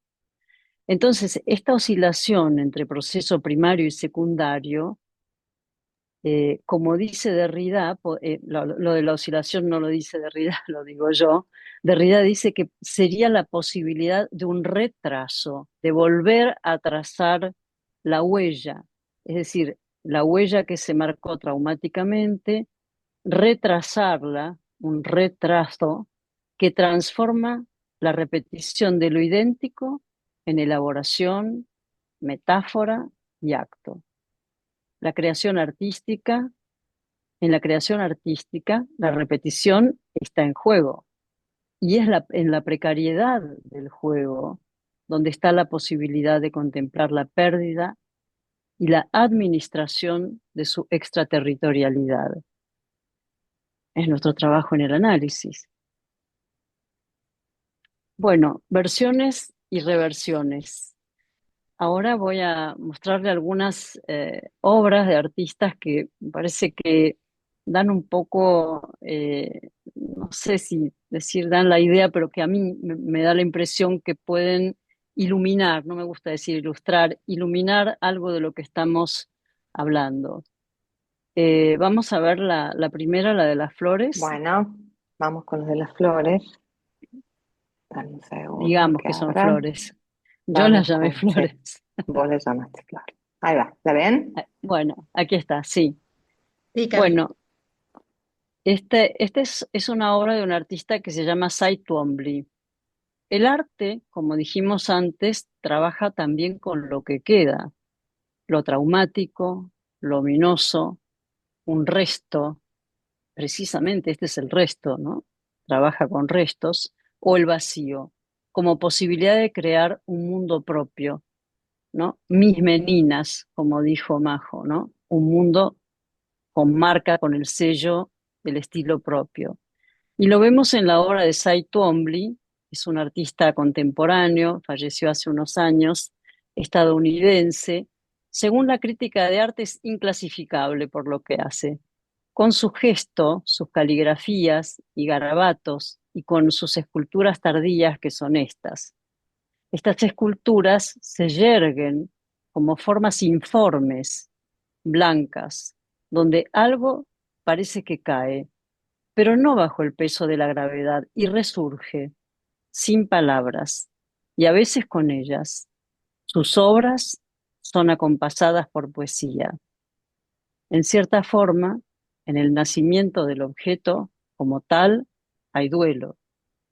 Entonces, esta oscilación entre proceso primario y secundario, como dice Derrida, lo de la oscilación no lo dice Derrida, lo digo yo. Derrida dice que sería la posibilidad de un retraso, de volver a trazar la huella, es decir, la huella que se marcó traumáticamente, retrasarla, un retraso que transforma la repetición de lo idéntico en elaboración, metáfora y acto. La creación artística, en la creación artística, la repetición está en juego y es en la precariedad del juego donde está la posibilidad de contemplar la pérdida y la administración de su extraterritorialidad. Es nuestro trabajo en el análisis. Bueno, versiones y reversiones. Ahora voy a mostrarle algunas obras de artistas que me parece que dan un poco, no sé si decir dan la idea, pero que a mí me da la impresión que pueden iluminar, no me gusta decir ilustrar, iluminar algo de lo que estamos hablando. Vamos a ver la primera, la de las flores. Bueno, vamos con los de las flores. Dame un segundo Digamos que que son abra. flores. Yo las Vamos llamé con, sí, flores. vos le llamaste flores. Ahí va, ¿la ven? Bueno, aquí está, sí. Sí, Cami. Bueno, este es una obra de un artista que se llama Cy Twombly. El arte, como dijimos antes, trabaja también con lo que queda, lo traumático, lo ominoso, un resto, precisamente este es el resto, ¿no? Trabaja con restos, o el vacío, como posibilidad de crear un mundo propio, ¿no? Mis meninas, como dijo Majo, ¿no? Un mundo con marca, con el sello del estilo propio. Y lo vemos en la obra de Cy Twombly, es un artista contemporáneo, falleció hace unos años, estadounidense. Según la crítica de arte, es inclasificable por lo que hace. Con su gesto, sus caligrafías y garabatos, y con sus esculturas tardías que son estas. Estas esculturas se yerguen como formas informes, blancas, donde algo parece que cae, pero no bajo el peso de la gravedad, y resurge, sin palabras, y a veces con ellas. Sus obras son acompasadas por poesía. En cierta forma, en el nacimiento del objeto como tal hay duelo,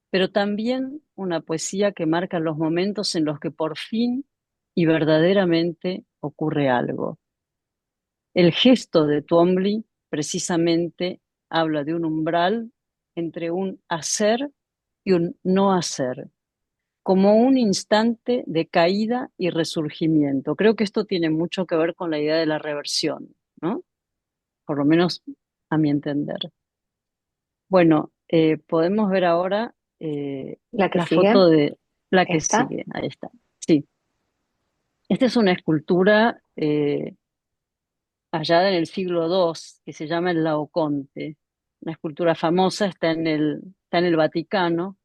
pero también una poesía que marca los momentos en los que por fin y verdaderamente ocurre algo. El gesto de Twombly precisamente habla de un umbral entre un hacer y un no hacer, como un instante de caída y resurgimiento. Creo que esto tiene mucho que ver con la idea de la reversión, ¿no? Por lo menos a mi entender. Bueno, podemos ver ahora La que la sigue, foto de la que esta. sigue. Ahí está. Sí, esta es una escultura allá en el siglo II que se llama el Laoconte. Una escultura famosa, está en el Vaticano.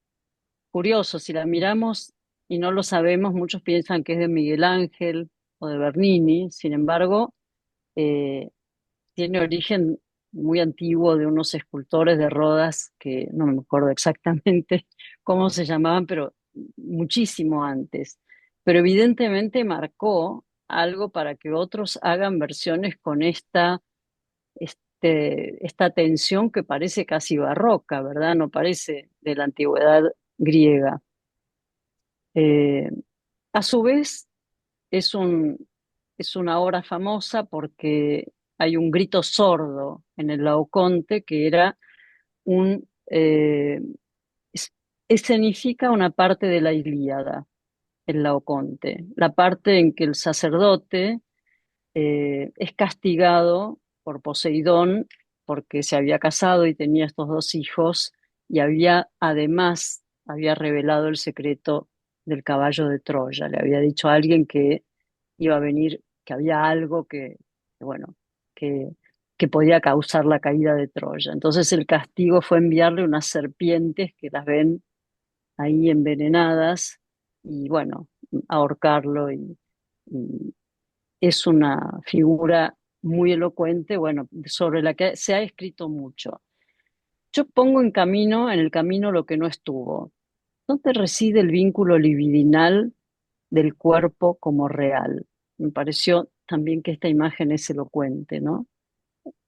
Curioso, si la miramos y no lo sabemos, muchos piensan que es de Miguel Ángel o de Bernini. Sin embargo, eh, tiene origen muy antiguo de unos escultores de Rodas que no me acuerdo exactamente cómo se llamaban, pero muchísimo antes. Pero evidentemente marcó algo para que otros hagan versiones con esta tensión que parece casi barroca, ¿verdad? No parece de la antigüedad griega. Eh, a su vez, es es una obra famosa porque hay un grito sordo en el Laoconte que era un escenifica una parte de la Ilíada, el Laoconte, la parte en que el sacerdote es castigado por Poseidón porque se había casado y tenía estos dos hijos y había revelado el secreto del caballo de Troya. Le había dicho a alguien que iba a venir, que había algo bueno, que, que podía causar la caída de Troya. Entonces el castigo fue enviarle unas serpientes que las ven ahí envenenadas y bueno, ahorcarlo y es una figura muy elocuente, bueno, sobre la que se ha escrito mucho. Yo pongo en el camino lo que no estuvo. ¿Dónde reside el vínculo libidinal del cuerpo como real? Me pareció también que esta imagen es elocuente, ¿no?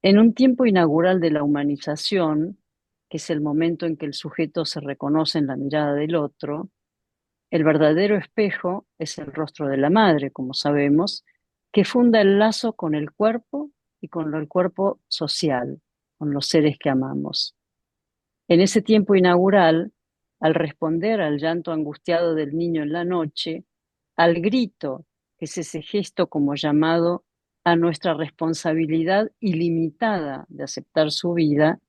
En un tiempo inaugural de la humanización, que es el momento en que el sujeto se reconoce en la mirada del otro, el verdadero espejo es el rostro de la madre, como sabemos, que funda el lazo con el cuerpo y con el cuerpo social, con los seres que amamos. En ese tiempo inaugural, al responder al llanto angustiado del niño en la noche, al grito, que es ese gesto como llamado a nuestra responsabilidad ilimitada de aceptar su vida,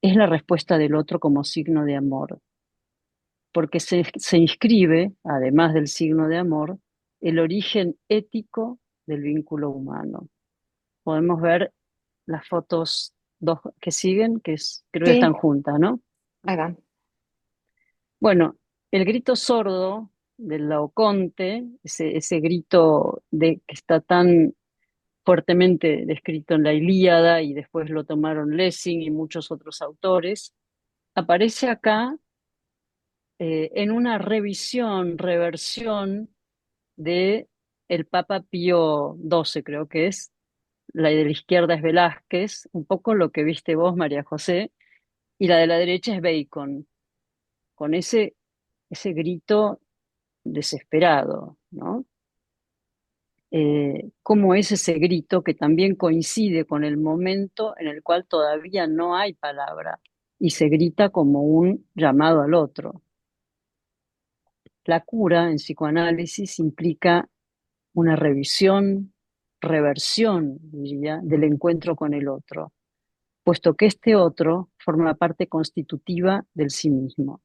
es la respuesta del otro como signo de amor porque se inscribe, además del signo de amor, el origen ético del vínculo humano. Podemos ver las fotos dos que siguen, creo que están Sí, juntas, ¿no? hagan. Bueno, el grito sordo del Laoconte, ese grito que está tan fuertemente descrito en la Ilíada y después lo tomaron Lessing y muchos otros autores, aparece acá en una reversión de el Papa Pío XII, creo que es. La de la izquierda es Velázquez, un poco lo que viste vos, María José, y la de la derecha es Bacon, con ese grito desesperado, ¿no? ¿Cómo es ese grito que también coincide con el momento en el cual todavía no hay palabra y se grita como un llamado al otro? La cura en psicoanálisis implica una reversión, diría, del encuentro con el otro, puesto que este otro forma parte constitutiva del sí mismo.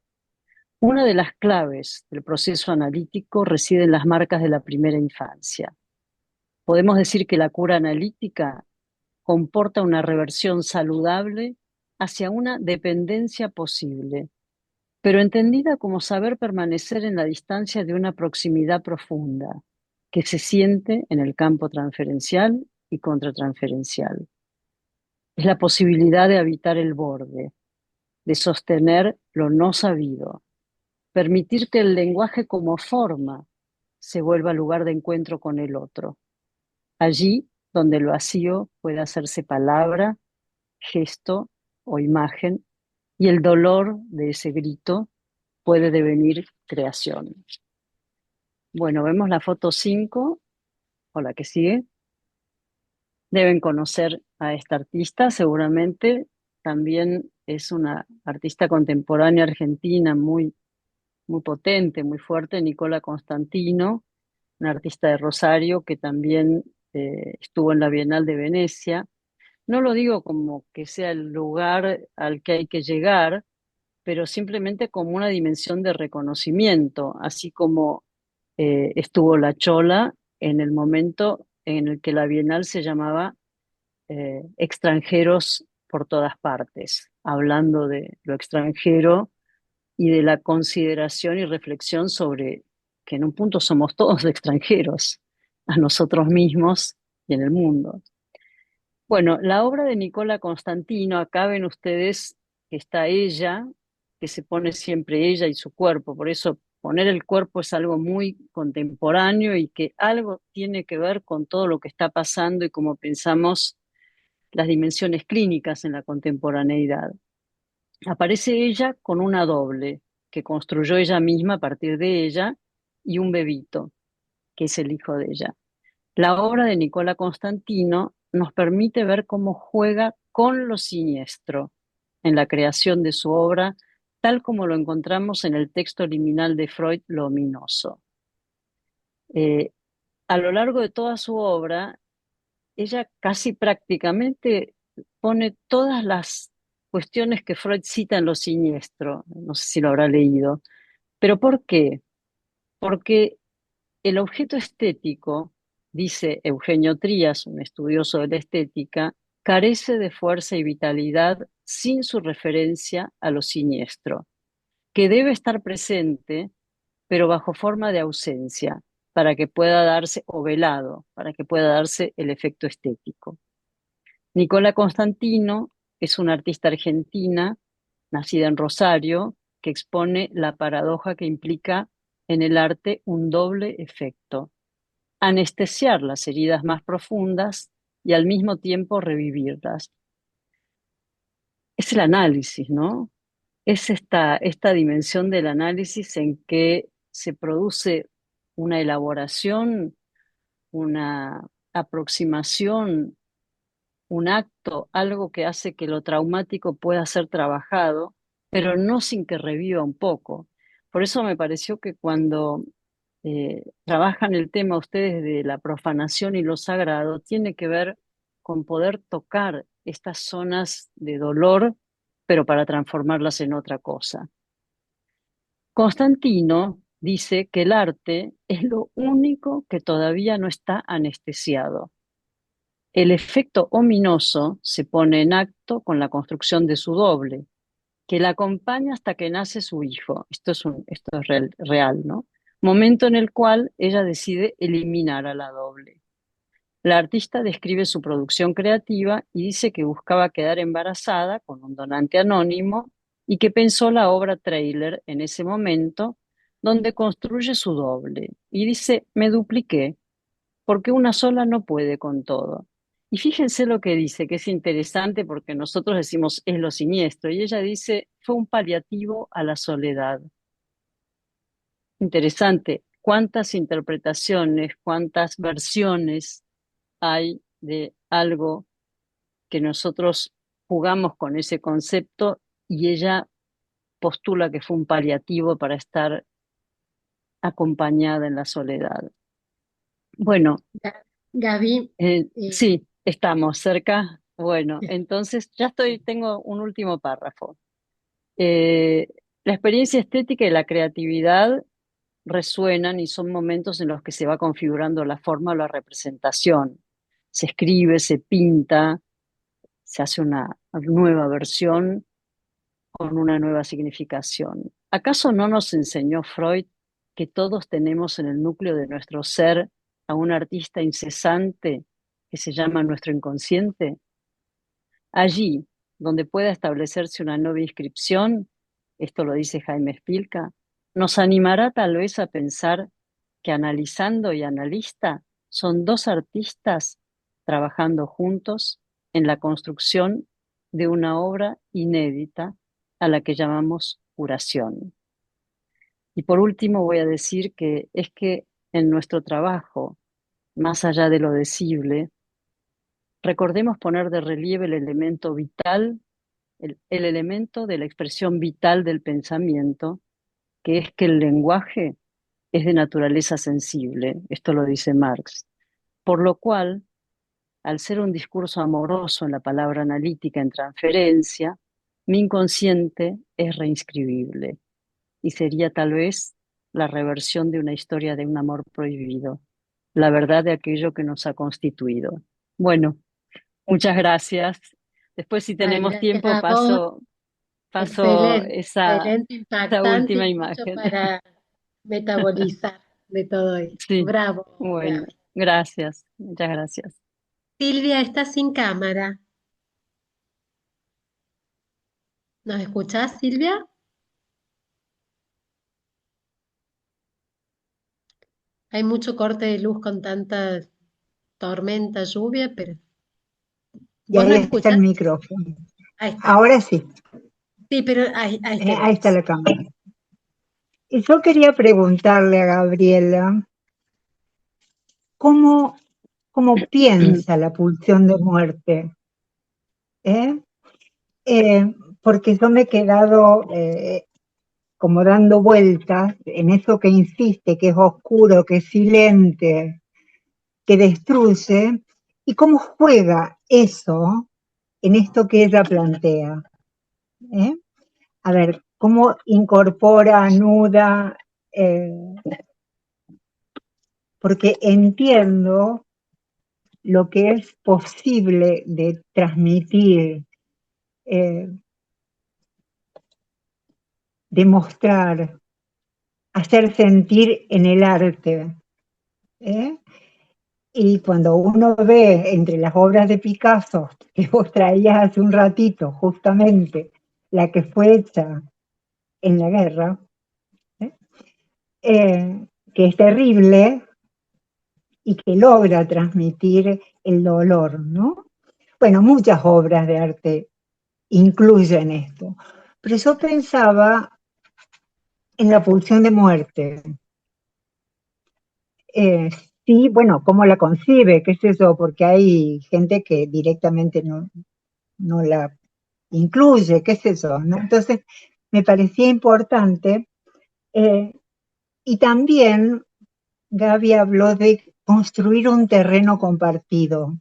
Una de las claves del proceso analítico reside en las marcas de la primera infancia. Podemos decir que la cura analítica comporta una reversión saludable hacia una dependencia posible, pero entendida como saber permanecer en la distancia de una proximidad profunda que se siente en el campo transferencial y contratransferencial. Es la posibilidad de habitar el borde, de sostener lo no sabido, permitir que el lenguaje como forma se vuelva lugar de encuentro con el otro, allí donde el vacío puede hacerse palabra, gesto o imagen, y el dolor de ese grito puede devenir creación. Bueno, vemos la foto 5 o la que sigue. Deben conocer a esta artista, seguramente. También es una artista contemporánea argentina muy potente, muy fuerte, Nicola Constantino, una artista de Rosario que también estuvo en la Bienal de Venecia. No lo digo como que sea el lugar al que hay que llegar, pero simplemente como una dimensión de reconocimiento, así como estuvo La Chola en el momento en el que la Bienal se llamaba Extranjeros por todas partes, hablando de lo extranjero y de la consideración y reflexión sobre que en un punto somos todos extranjeros a nosotros mismos y en el mundo. Bueno, la obra de Nicola Constantino, acá ven ustedes que está ella, que se pone siempre ella y su cuerpo, por eso poner el cuerpo es algo muy contemporáneo y que algo tiene que ver con todo lo que está pasando y cómo pensamos las dimensiones clínicas en la contemporaneidad. Aparece ella con una doble que construyó ella misma a partir de ella y un bebito, que es el hijo de ella. La obra de Nicola Constantino nos permite ver cómo juega con lo siniestro en la creación de su obra, tal como lo encontramos en el texto liminal de Freud, Lo ominoso. Eh, a lo largo de toda su obra, ella casi prácticamente pone todas las cuestiones que Freud cita en Lo siniestro. No sé si lo habrá leído. ¿Pero por qué? Porque el objeto estético, dice Eugenio Trías, un estudioso de la estética, carece de fuerza y vitalidad sin su referencia a lo siniestro, que debe estar presente, pero bajo forma de ausencia, para que pueda darse, o velado, para que pueda darse el efecto estético. Nicola Constantino es una artista argentina, nacida en Rosario, que expone la paradoja que implica en el arte un doble efecto: anestesiar las heridas más profundas y al mismo tiempo revivirlas. Es el análisis, ¿no? Es esta dimensión del análisis en que se produce una elaboración, una aproximación, un acto, algo que hace que lo traumático pueda ser trabajado, pero no sin que reviva un poco. Por eso me pareció que cuando trabajan el tema ustedes de la profanación y lo sagrado, tiene que ver con poder tocar estas zonas de dolor, pero para transformarlas en otra cosa. Constantino dice que el arte es lo único que todavía no está anestesiado. El efecto ominoso se pone en acto con la construcción de su doble, que la acompaña hasta que nace su hijo. Esto es real, ¿no? Momento en el cual ella decide eliminar a la doble. La artista describe su producción creativa y dice que buscaba quedar embarazada con un donante anónimo y que pensó la obra trailer en ese momento, donde construye su doble. Y dice: me dupliqué, porque una sola no puede con todo. Y fíjense lo que dice, que es interesante porque nosotros decimos es lo siniestro, y ella dice fue un paliativo a la soledad. Interesante, cuántas interpretaciones, cuántas versiones hay de algo que nosotros jugamos con ese concepto y ella postula que fue un paliativo para estar acompañada en la soledad. Bueno, Gaby, eh, sí, estamos cerca. Bueno, entonces ya tengo un último párrafo. Eh, La experiencia estética y la creatividad resuenan y son momentos en los que se va configurando la forma o la representación. Se escribe, se pinta, se hace una nueva versión con una nueva significación. ¿Acaso no nos enseñó Freud que todos tenemos en el núcleo de nuestro ser a un artista incesante que se llama nuestro inconsciente? Allí, donde pueda establecerse una nueva inscripción, esto lo dice Jaime Spilka, nos animará tal vez a pensar que analizando y analista son dos artistas trabajando juntos en la construcción de una obra inédita a la que llamamos curación. Y por último voy a decir que es que en nuestro trabajo, más allá de lo decible, recordemos poner de relieve el elemento vital, el elemento de la expresión vital del pensamiento, que es que el lenguaje es de naturaleza sensible, esto lo dice Marx, por lo cual, al ser un discurso amoroso en la palabra analítica en transferencia, mi inconsciente es reinscribible y sería tal vez la reversión de una historia de un amor prohibido, la verdad de aquello que nos ha constituido. Bueno, muchas gracias. Después, si Ay, tenemos gracias tiempo, a vos. paso Excelente, esa, excelente, esa impactante última y mucho imagen. para metabolizar de todo esto. Sí, Bravo, bueno, Gaby. gracias, muchas gracias. Silvia, está sin cámara. ¿Nos escuchás, Silvia? Hay mucho corte de luz con tanta tormenta, lluvia, pero Y ¿vos ahí nos está el escuchás? micrófono. Ahí está. Ahora sí, Sí, pero ahí te ahí está vemos. la cámara. Y yo quería preguntarle a Gabriela, ¿cómo, cómo piensa la pulsión de muerte? ¿Eh? Porque yo me he quedado como dando vueltas en eso que insiste, que es oscuro, que es silente, que destruye, y cómo juega eso en esto que ella plantea. ¿Eh? A ver, cómo incorpora, anuda, eh, porque entiendo lo que es posible de transmitir, eh, demostrar, hacer sentir en el arte. ¿Eh? Y cuando uno ve entre las obras de Picasso, que vos traías hace un ratito, justamente, la que fue hecha en la guerra, ¿eh? Que es terrible y que logra transmitir el dolor, ¿no? Bueno, muchas obras de arte incluyen esto. Pero yo pensaba en la pulsión de muerte. Eh, sí, bueno, ¿cómo la concibe? ¿Qué es eso? Porque hay gente que directamente no la incluye, qué es eso, ¿no? Entonces, me parecía importante. eh, y también Gaby habló de construir un terreno compartido,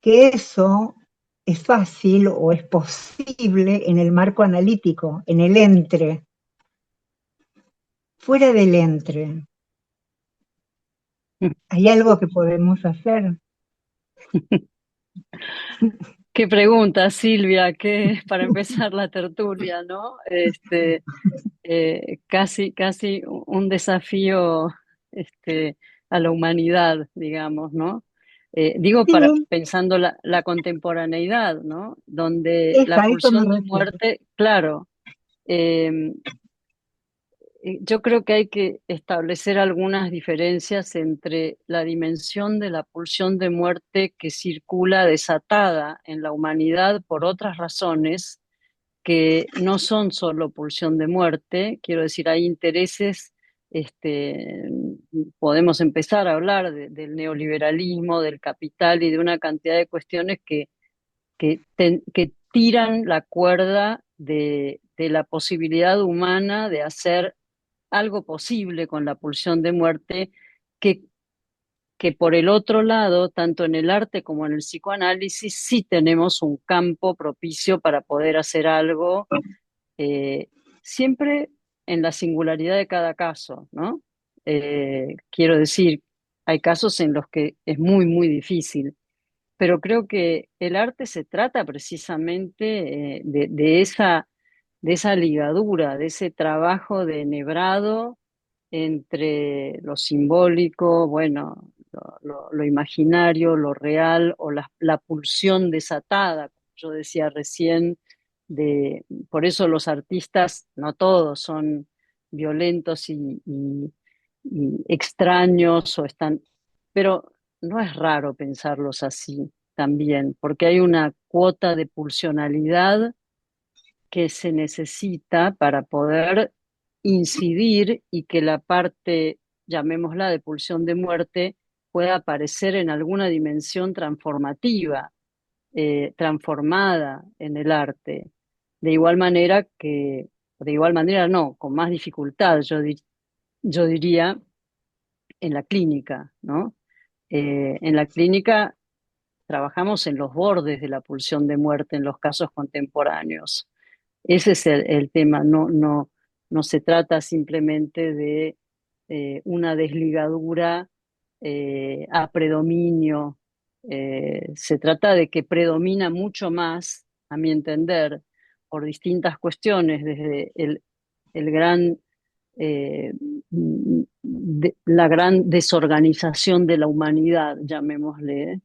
que eso es fácil o es posible en el marco analítico, en el entre. Fuera del entre, ¿hay algo que podemos hacer? Qué pregunta, Silvia, que para empezar la tertulia, ¿no? Casi un desafío, a la humanidad, digamos, ¿no? Digo, Sí, pensando la contemporaneidad, ¿no? Donde la a eso me pulsión de refiero. muerte, claro, eh, yo creo que hay que establecer algunas diferencias entre la dimensión de la pulsión de muerte que circula desatada en la humanidad por otras razones que no son solo pulsión de muerte, quiero decir, hay intereses, este, podemos empezar a hablar del neoliberalismo, del capital y de una cantidad de cuestiones que tiran la cuerda de la posibilidad humana de hacer algo posible con la pulsión de muerte, que, que por el otro lado, tanto en el arte como en el psicoanálisis, sí tenemos un campo propicio para poder hacer algo eh, siempre en la singularidad de cada caso, ¿no? Quiero decir, hay casos en los que es muy, muy difícil, pero creo que el arte se trata precisamente de esa ligadura, de ese trabajo de enhebrado entre lo simbólico, bueno, lo imaginario, lo real, o la pulsión desatada, como yo decía recién, por eso los artistas, no todos son violentos y extraños o están, pero no es raro pensarlos así también, porque hay una cuota de pulsionalidad que se necesita para poder incidir y que la parte, llamémosla, de pulsión de muerte pueda aparecer en alguna dimensión transformativa, transformada en el arte. De igual manera no, con más dificultad, yo diría, en la clínica, ¿no? En la clínica trabajamos en los bordes de la pulsión de muerte en los casos contemporáneos. Ese es el tema, no se trata simplemente de una desligadura a predominio, se trata de que predomina mucho más, a mi entender, por distintas cuestiones, desde el gran, eh, la gran desorganización de la humanidad, llamémosle,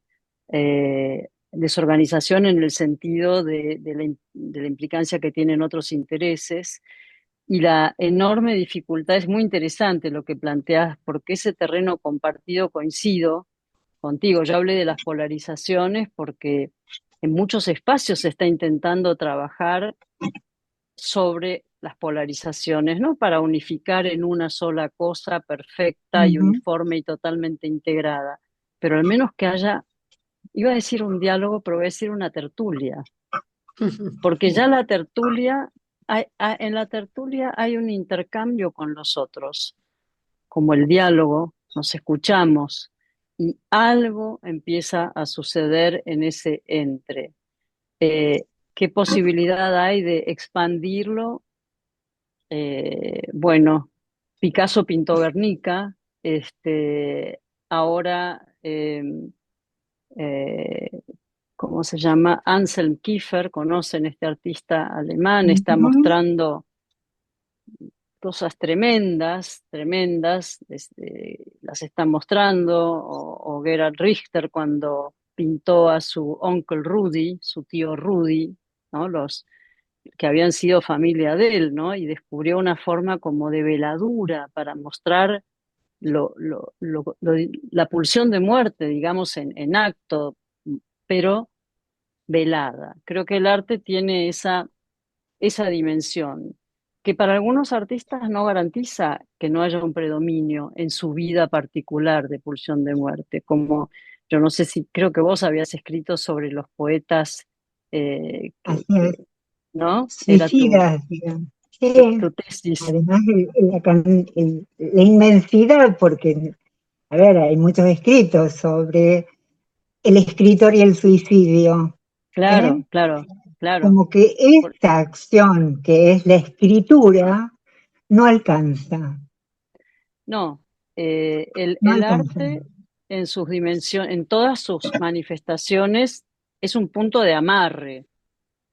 desorganización en el sentido de la implicancia que tienen otros intereses y la enorme dificultad. Es muy interesante lo que planteas, porque ese terreno compartido coincido contigo. Yo hablé de las polarizaciones porque en muchos espacios se está intentando trabajar sobre las polarizaciones, ¿no? Para unificar en una sola cosa perfecta y Ujú. uniforme y totalmente integrada. Pero al menos que haya, iba a decir un diálogo, pero voy a decir una tertulia, porque ya la tertulia, en la tertulia hay un intercambio con los otros, como el diálogo, nos escuchamos y algo empieza a suceder en ese entre. ¿Qué posibilidad hay de expandirlo? Bueno, Picasso pintó Guernica, ahora, eh, ¿cómo se llama? Anselm Kiefer, conocen este artista alemán, está Ujú. mostrando cosas tremendas, tremendas, las está mostrando, o Gerhard Richter cuando pintó a su uncle Rudy, su tío Rudy, ¿no? Los que habían sido familia de él, ¿no? Y descubrió una forma como de veladura para mostrar la pulsión de muerte, digamos, en acto, pero velada. Creo que el arte tiene esa dimensión, que para algunos artistas no garantiza que no haya un predominio en su vida particular de pulsión de muerte, como yo no sé si creo que vos habías escrito sobre los poetas, Así es. ¿no? Era Suicidas, digamos. Sí, tu tesis. además la inmensidad, porque, a ver, hay muchos escritos sobre el escritor y el suicidio, ¿eh? Claro, claro, claro. Como que Por- esta acción que es la escritura no alcanza, no, no el alcanza. arte en sus dimensiones, en todas sus manifestaciones, es un punto de amarre.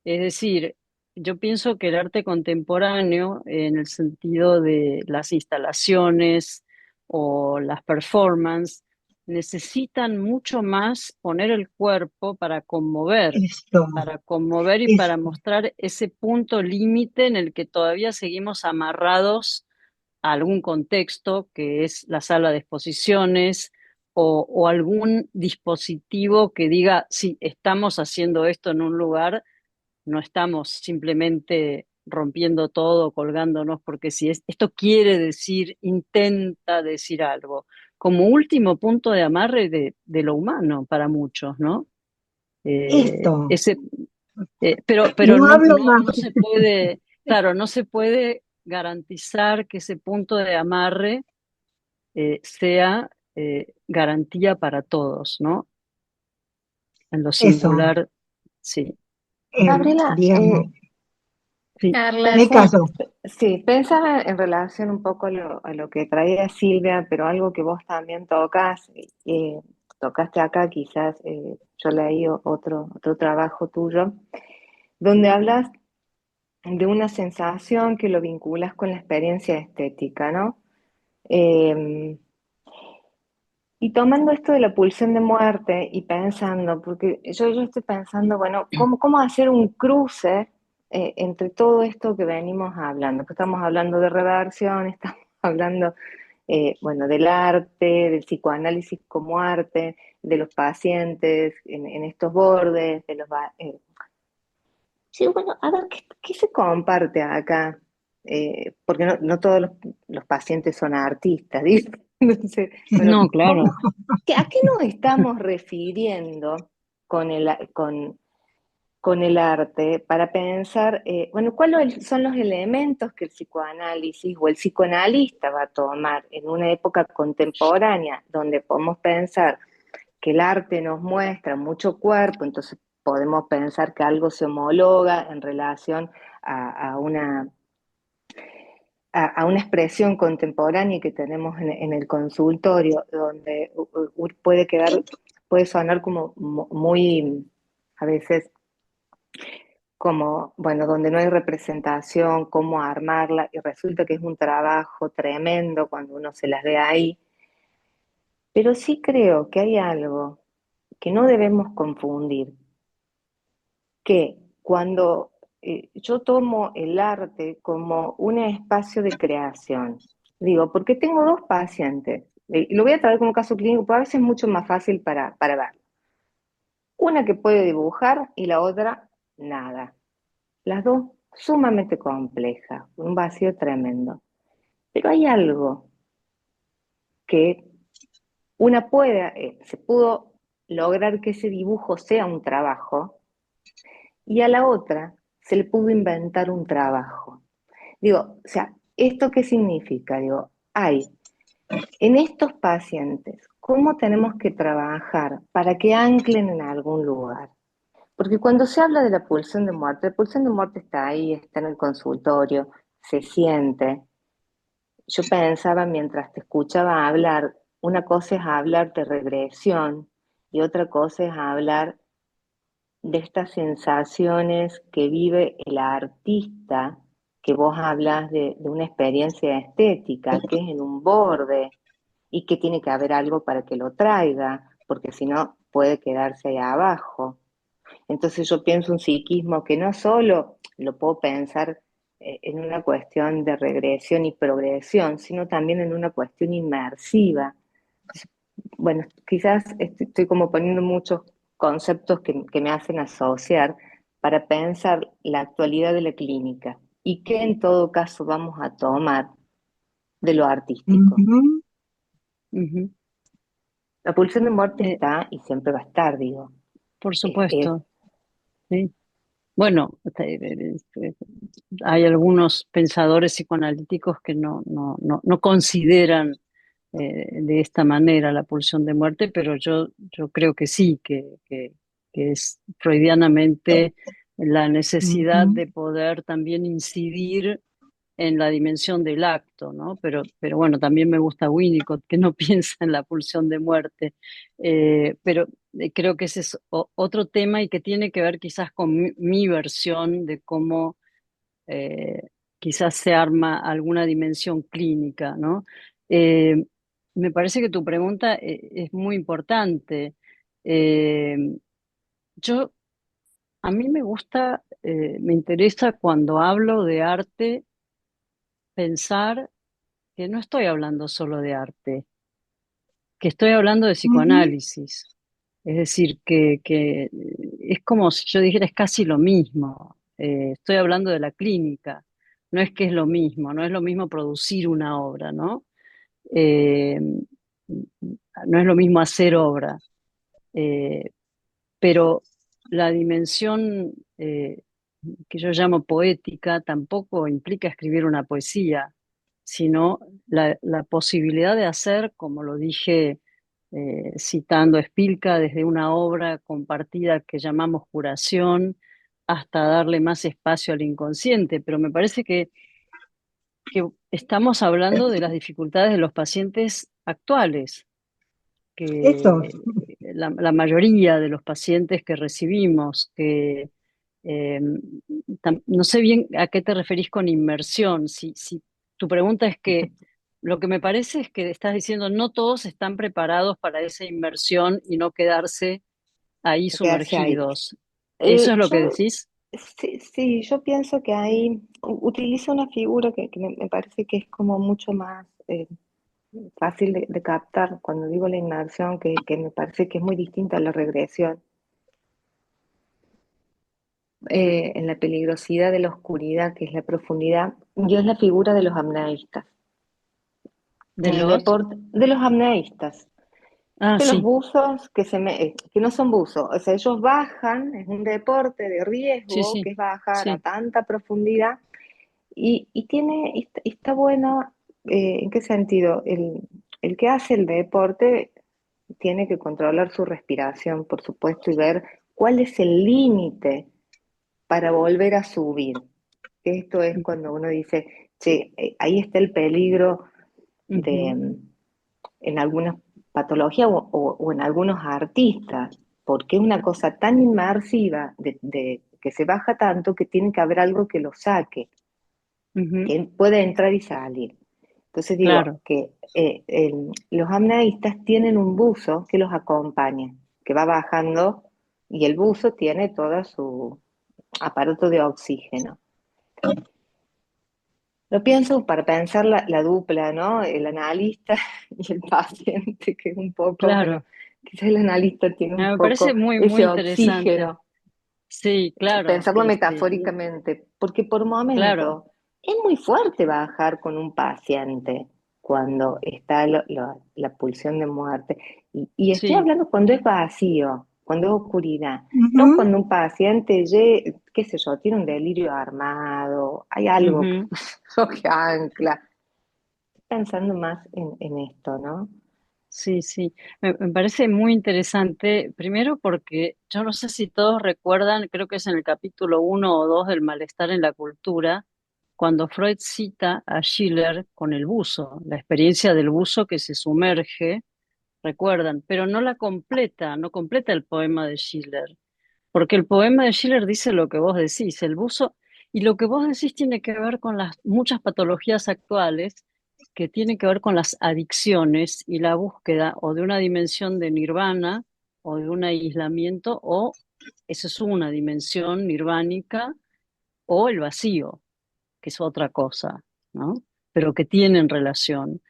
Es decir, yo pienso que el arte contemporáneo, en el sentido de las instalaciones o las performances, necesitan mucho más poner el cuerpo Esto, para conmover y para esto, mostrar ese punto límite en el que todavía seguimos amarrados a algún contexto, que es la sala de exposiciones, o algún dispositivo que diga, sí, estamos haciendo esto en un lugar, no estamos simplemente rompiendo todo, colgándonos, porque si esto quiere decir, intenta decir algo, como último punto de amarre de lo humano para muchos, ¿no? esto. Ese, Y pero no hablo más, no se puede, claro, no se puede garantizar que ese punto de amarre sea garantía para todos, ¿no? En lo eso, singular, sí. Gabriela, digamos. Sí, Carla, Me Pensaba, caso. sí, pensaba en relación un poco a lo que traía Silvia, pero algo que vos también tocas, tocaste acá, quizás yo leí otro trabajo tuyo, donde hablas de una sensación que lo vinculas con la experiencia estética, ¿no? Eh, y tomando esto de la pulsión de muerte y pensando, porque yo estoy pensando, bueno, ¿cómo hacer un cruce entre todo esto que venimos hablando? Pues estamos hablando de reversión, estamos hablando, bueno, del arte, del psicoanálisis como arte, de los pacientes en estos bordes, de los... Sí, bueno, a ver, ¿qué se comparte acá? Porque no todos los pacientes son artistas, ¿viste? Entonces, bueno, no, claro. ¿a qué nos estamos refiriendo con con el arte para pensar, bueno, cuáles son los elementos que el psicoanálisis o el psicoanalista va a tomar en una época contemporánea donde podemos pensar que el arte nos muestra mucho cuerpo, entonces podemos pensar que algo se homologa en relación a a una expresión contemporánea que tenemos en el consultorio, donde puede sonar como muy, a veces, como, bueno, donde no hay representación, cómo armarla, y resulta que es un trabajo tremendo cuando uno se las ve ahí. Pero sí creo que hay algo que no debemos confundir, que cuando yo tomo el arte como un espacio de creación, digo, porque tengo dos pacientes, y lo voy a traer como caso clínico, porque a veces es mucho más fácil para ver. Una que puede dibujar y la otra nada. Las dos sumamente complejas, un vacío tremendo. Pero hay algo que se pudo lograr que ese dibujo sea un trabajo, y a la otra se le pudo inventar un trabajo. Digo, o sea, ¿esto qué significa? Digo, hay en estos pacientes, ¿cómo tenemos que trabajar para que anclen en algún lugar? Porque cuando se habla de la pulsión de muerte está ahí, está en el consultorio, se siente. Yo pensaba mientras te escuchaba hablar, una cosa es hablar de regresión y otra cosa es hablar de estas sensaciones que vive el artista, que vos hablas de una experiencia estética, que es en un borde y que tiene que haber algo para que lo traiga, porque si no puede quedarse ahí abajo. Entonces yo pienso un psiquismo que no solo lo puedo pensar en una cuestión de regresión y progresión, sino también en una cuestión inmersiva. Bueno, quizás estoy como poniendo muchos conceptos que me hacen asociar para pensar la actualidad de la clínica y qué en todo caso vamos a tomar de lo artístico. Ujú. Ujú. La pulsión de muerte Eh, está y siempre va a estar, digo. por Es supuesto, sí. Bueno, hay algunos pensadores psicoanalíticos que no consideran de esta manera la pulsión de muerte, pero yo creo que sí, que es freudianamente la necesidad Ujú. de poder también incidir en la dimensión del acto, ¿no? Pero bueno, también me gusta Winnicott, que no piensa en la pulsión de muerte. Pero creo que ese es otro tema y que tiene que ver quizás con mi versión de cómo eh, quizás se arma alguna dimensión clínica, ¿no? Eh, Me parece que tu pregunta es muy importante. Eh, yo, a mí me gusta, me interesa cuando hablo de arte pensar que no estoy hablando solo de arte, que estoy hablando de Ujú. psicoanálisis. Es decir, que es como si yo dijera, es casi lo mismo. Estoy hablando de la clínica. No es que es lo mismo, no es lo mismo producir una obra, ¿no? Eh, no es lo mismo hacer obra. Eh, pero la dimensión que yo llamo poética tampoco implica escribir una poesía, sino la posibilidad de hacer, como lo dije citando a Spilka, desde una obra compartida que llamamos curación, hasta darle más espacio al inconsciente, pero me parece que estamos hablando de las dificultades de los pacientes actuales, Eso, que la mayoría de los pacientes que recibimos, que eh, no sé bien a qué te referís con inmersión. Si tu pregunta es que lo que me parece es que estás diciendo no todos están preparados para esa inmersión y no quedarse ahí quedarse ahí. sumergidos. ¿Eso es lo que Yo, decís? sí, sí, yo pienso que ahí utilizo una figura que me parece que es como mucho más fácil de captar cuando digo la inmersión, que me parece que es muy distinta a la regresión, en la peligrosidad de la oscuridad, que es la profundidad. Yo es la figura de los apneístas. De En el los... deporte, de los apneístas. Ah, De los sí, buzos que no son buzos, o sea, ellos bajan, es un deporte de sí, riesgo, sí, que es bajar a sí. tanta profundidad, está bueno, ¿en qué sentido? El que hace el deporte tiene que controlar su respiración, por supuesto, y ver cuál es el límite para volver a subir. Esto es cuando uno dice, che, ahí está el peligro de, Ujú, en algunas patologías o en algunos artistas, porque es una cosa tan inmersiva que se baja tanto que tiene que haber algo que lo saque, ujú, que puede entrar y salir. Entonces digo claro. que los apneístas tienen un buzo que los acompaña, que va bajando y el buzo tiene todo su aparato de oxígeno. Lo pienso para pensar la dupla, ¿no? El analista y el paciente, que es un poco, bueno, Claro. quizás el analista tiene un Me parece poco muy, muy ese interesante. oxígeno, Sí, claro. pensarlo metafóricamente, porque por Claro. momento es muy fuerte bajar con un paciente cuando está la pulsión de muerte. Y estoy Sí. hablando cuando es vacío, cuando es oscuridad, no ujú, cuando un paciente, qué sé yo, tiene un delirio armado, hay algo que, Ujú. que ancla. Pensando más en esto, ¿no? Sí, sí, me parece muy interesante, primero porque yo no sé si todos recuerdan, creo que es en el capítulo 1 o 2 del Malestar en la Cultura, cuando Freud cita a Schiller con el buzo, la experiencia del buzo que se sumerge, recuerdan, pero no la completa, no completa el poema de Schiller, porque el poema de Schiller dice lo que vos decís, el buzo, y lo que vos decís tiene que ver con las muchas patologías actuales que tienen que ver con las adicciones y la búsqueda o de una dimensión de nirvana o de un aislamiento, o esa es una dimensión nirvánica, o el vacío, que es otra cosa, ¿no? Pero que tienen relación.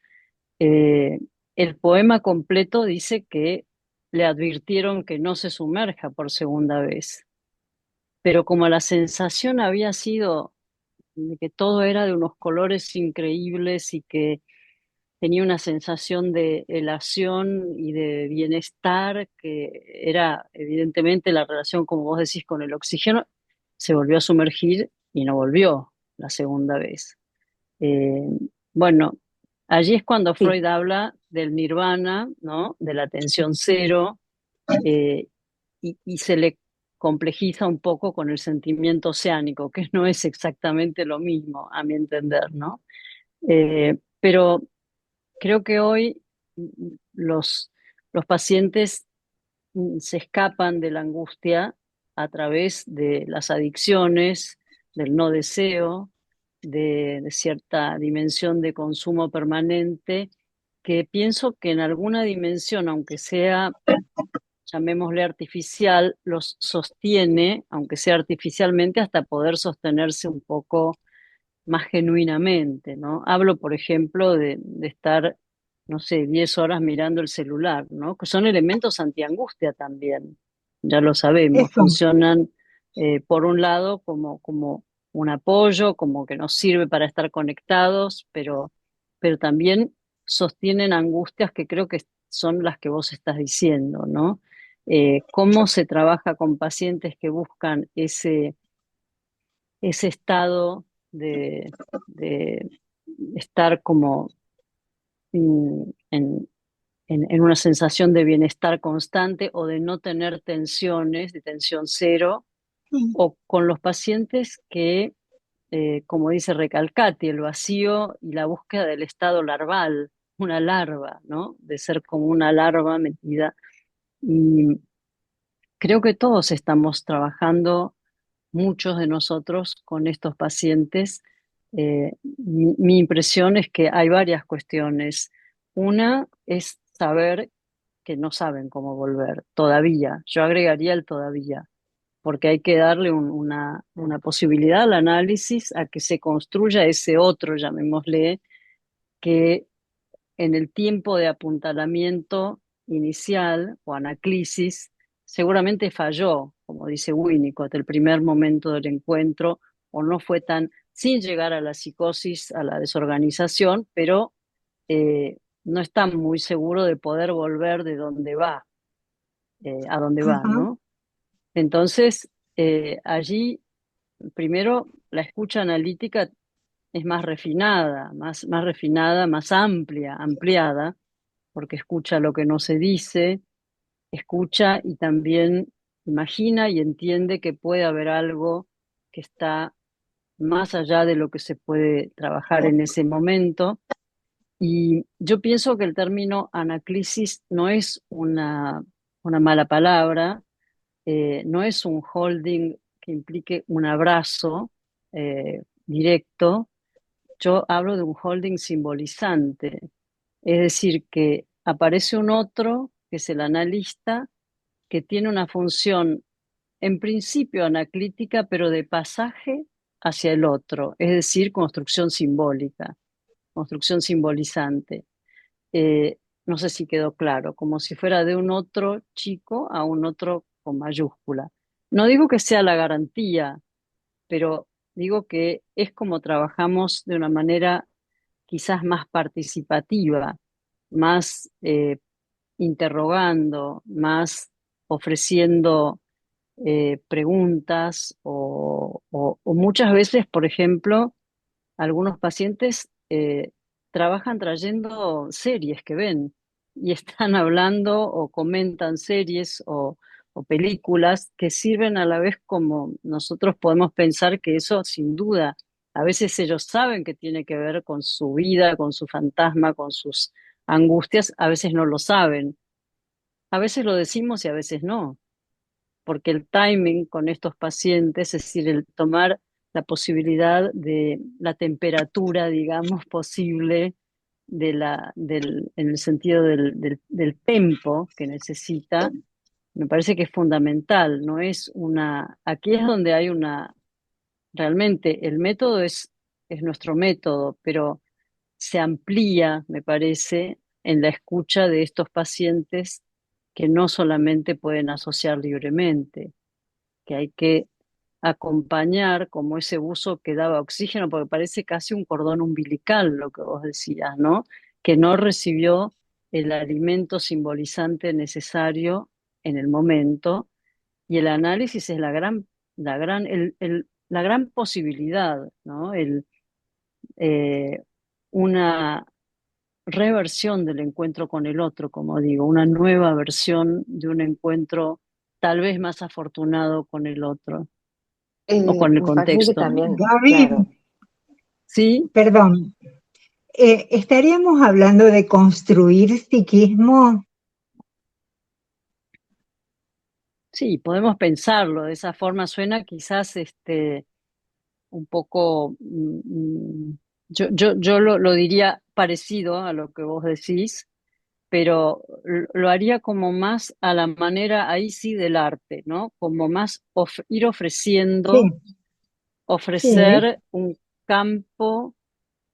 Eh, el poema completo dice que le advirtieron que no se sumerja por segunda vez, pero como la sensación había sido de que todo era de unos colores increíbles y que tenía una sensación de elación y de bienestar, que era evidentemente la relación, como vos decís, con el oxígeno, se volvió a sumergir y no volvió la segunda vez. Eh, bueno, allí es cuando Sí, Freud habla del nirvana, ¿no? De la atención cero, eh, y se le complejiza un poco con el sentimiento oceánico, que no es exactamente lo mismo, a mi entender, ¿no? Pero creo que hoy los pacientes se escapan de la angustia a través de las adicciones, del no deseo, de cierta dimensión de consumo permanente, que pienso que en alguna dimensión, aunque sea, llamémosle artificial, los sostiene, aunque sea artificialmente, hasta poder sostenerse un poco más genuinamente, ¿no? Hablo, por ejemplo, de estar, no sé, 10 horas mirando el celular, ¿no? Que son elementos antiangustia también, ya lo sabemos, eso. funcionan por un lado como un apoyo, como que nos sirve para estar conectados, pero también sostienen angustias que creo que son las que vos estás diciendo, ¿no? Cómo se trabaja con pacientes que buscan ese estado de estar como en, en una sensación de bienestar constante o de no tener tensiones, de tensión cero, o con los pacientes que, como dice Recalcati, el vacío y la búsqueda del estado larval, una larva, ¿no? De ser como una larva metida. Y creo que todos estamos trabajando, muchos de nosotros, con estos pacientes. Mi impresión es que hay varias cuestiones. Una es saber que no saben cómo volver, todavía. Yo agregaría el todavía, porque hay que darle una posibilidad al análisis a que se construya ese otro, llamémosle, que en el tiempo de apuntalamiento inicial o anaclisis seguramente falló, como dice Winnicott, el primer momento del encuentro, o no fue tan, sin llegar a la psicosis, a la desorganización, pero no está muy seguro de poder volver de donde va, a donde va, Ajá, ¿no? Entonces, allí, primero, la escucha analítica es más refinada, más refinada, más amplia, ampliada, porque escucha lo que no se dice, escucha y también imagina y entiende que puede haber algo que está más allá de lo que se puede trabajar en ese momento. Y yo pienso que el término anaclisis no es una mala palabra, no es un holding que implique un abrazo directo. Yo hablo de un holding simbolizante, es decir, que aparece un otro, que es el analista, que tiene una función en principio anaclítica, pero de pasaje hacia el otro, es decir, construcción simbólica, construcción simbolizante. No sé si quedó claro, como si fuera de un otro chico a un otro con mayúscula. No digo que sea la garantía, pero digo que es como trabajamos de una manera quizás más participativa, más interrogando, más ofreciendo preguntas o muchas veces, por ejemplo, algunos pacientes trabajan trayendo series que ven y están hablando o comentan series o películas que sirven a la vez, como nosotros podemos pensar que eso sin duda, a veces ellos saben que tiene que ver con su vida, con su fantasma, con sus angustias, a veces no lo saben, a veces lo decimos y a veces no, porque el timing con estos pacientes, es decir, el tomar la posibilidad de la temperatura, digamos, posible en el sentido del tempo que necesita, me parece que es fundamental. No es aquí es donde hay realmente el método es nuestro método, pero se amplía, me parece, en la escucha de estos pacientes que no solamente pueden asociar libremente, que hay que acompañar como ese buzo que daba oxígeno, porque parece casi un cordón umbilical lo que vos decías, ¿no? Que no recibió el alimento simbolizante necesario en el momento, y el análisis es la gran posibilidad, ¿no? Eh, una reversión del encuentro con el otro, como digo, una nueva versión de un encuentro tal vez más afortunado con el otro o con el Me parece que contexto. también, Gaby, claro, Sí, perdón, ¿estaríamos hablando de construir psiquismo? sí, podemos pensarlo de esa forma. Suena quizás un poco, yo lo diría parecido a lo que vos decís, pero lo haría como más a la manera, ahí sí, del arte, ¿no? Como más ir ofreciendo, Sí, sí, ofrecer un campo,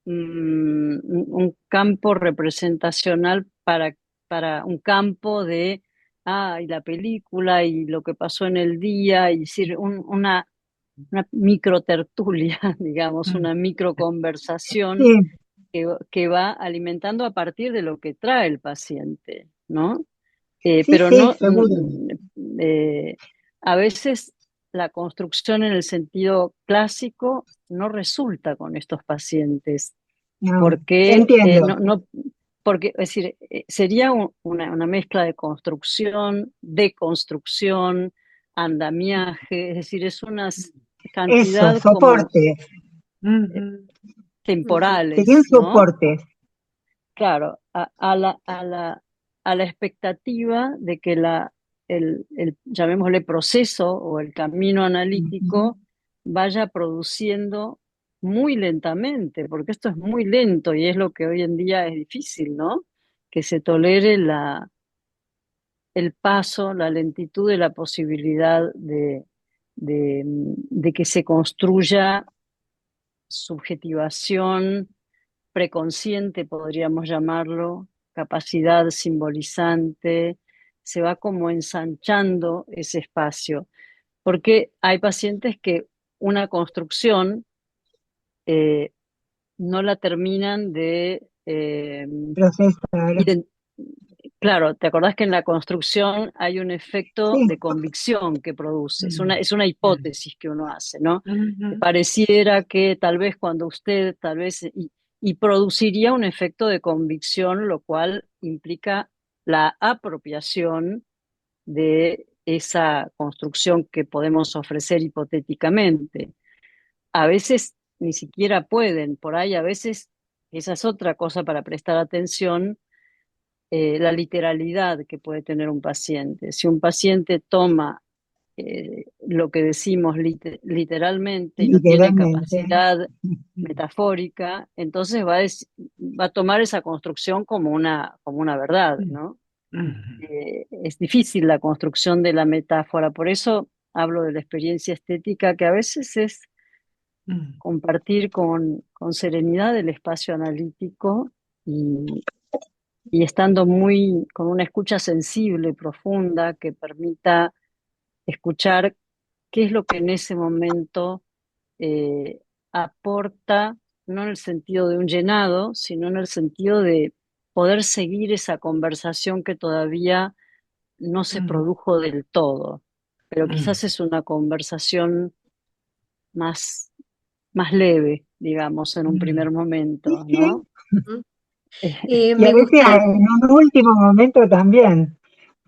un campo representacional para un campo de, y la película y lo que pasó en el día, y decir, una micro tertulia, digamos, una micro conversación sí, que va alimentando a partir de lo que trae el paciente, ¿no? sí, Pero sí, no, seguro. a veces la construcción en el sentido clásico no resulta con estos pacientes, No, porque entiendo. porque, es decir, sería una mezcla de construcción, deconstrucción, andamiaje, es decir, es una Eso, cantidad como soportes. Serían temporales, ¿no? soportes. Claro, a la expectativa de que llamémosle proceso o el camino analítico vaya produciendo muy lentamente, porque esto es muy lento y es lo que hoy en día es difícil, ¿no? Que se tolere el paso, la lentitud de la posibilidad de que se construya subjetivación preconsciente, podríamos llamarlo, capacidad simbolizante, se va como ensanchando ese espacio, porque hay pacientes que una construcción eh, no la terminan de Procesar. claro, te acordás que en la construcción hay un efecto Sí. de convicción que produce, es una hipótesis que uno hace, ¿no? Ujú. Pareciera que tal vez cuando usted, tal vez, y produciría un efecto de convicción, lo cual implica la apropiación de esa construcción que podemos ofrecer hipotéticamente. A veces ni siquiera pueden, por ahí a veces, esa es otra cosa para prestar atención, la literalidad que puede tener un paciente. Si un paciente toma lo que decimos literalmente y no tiene Literalmente. capacidad metafórica, entonces va a tomar esa construcción como una verdad, ¿no? Es difícil la construcción de la metáfora, por eso hablo de la experiencia estética, que a veces es compartir con serenidad el espacio analítico y, y estando muy con una escucha sensible, profunda, que permita escuchar qué es lo que en ese momento eh, aporta, no en el sentido de un llenado, sino en el sentido de poder seguir esa conversación que todavía no se produjo del todo, pero quizás es una conversación más, más leve, digamos, en un primer Sí, momento, sí. ¿no? Y a Me veces gusta, en un último momento también,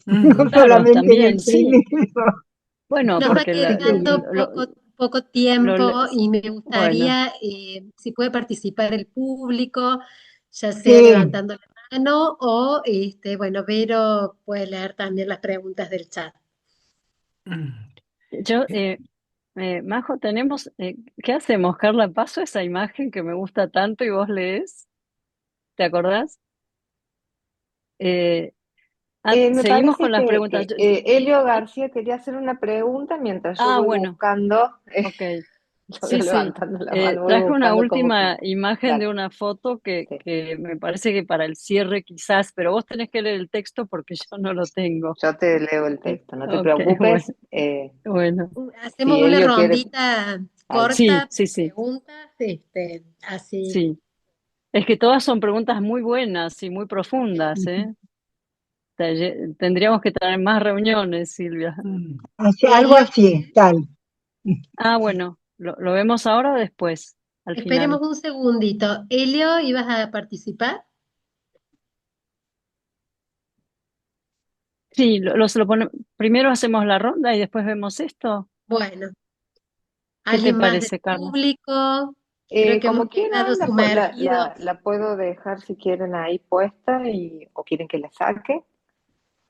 no Claro, solamente en también, el sí. primero. Bueno, nos va porque quedando poco tiempo y me bueno, gustaría si puede participar el público, ya sea Sí, levantando la mano o, bueno, Vero puede leer también las preguntas del chat. yo, Majo, ¿qué hacemos, Carla? Paso esa imagen que me gusta tanto y vos lees, ¿te acordás? Eh, Me seguimos parece con las preguntas. que Elio García quería hacer una pregunta mientras yo voy Bueno, buscando, ok. yo voy Sí, sí. levantando la mano, voy Traje una buscando como que... última imagen de Dale, una foto sí. que me parece que para el cierre quizás, pero vos tenés que leer el texto porque yo no lo tengo. Yo te leo el texto, no te Ok, bueno, preocupes. bueno. Hacemos Si una Elio quiere... rondita Dale. Sí, corta, sí, sí, preguntas, así. sí. Es que todas son preguntas muy buenas y muy profundas, ¿eh? Tendríamos que tener más reuniones, Silvia. algo Elio, así, tal. Bueno, ¿lo vemos ahora o después, al esperemos final? un segundito. Elio, ¿ibas a participar? Sí, primero hacemos la ronda y después vemos esto. Bueno, ¿Qué te ¿alguien más del parece, Carla? público? Creo que hemos Como quedado quieran, sumergidos. la puedo dejar si quieren ahí puesta o quieren que la saque.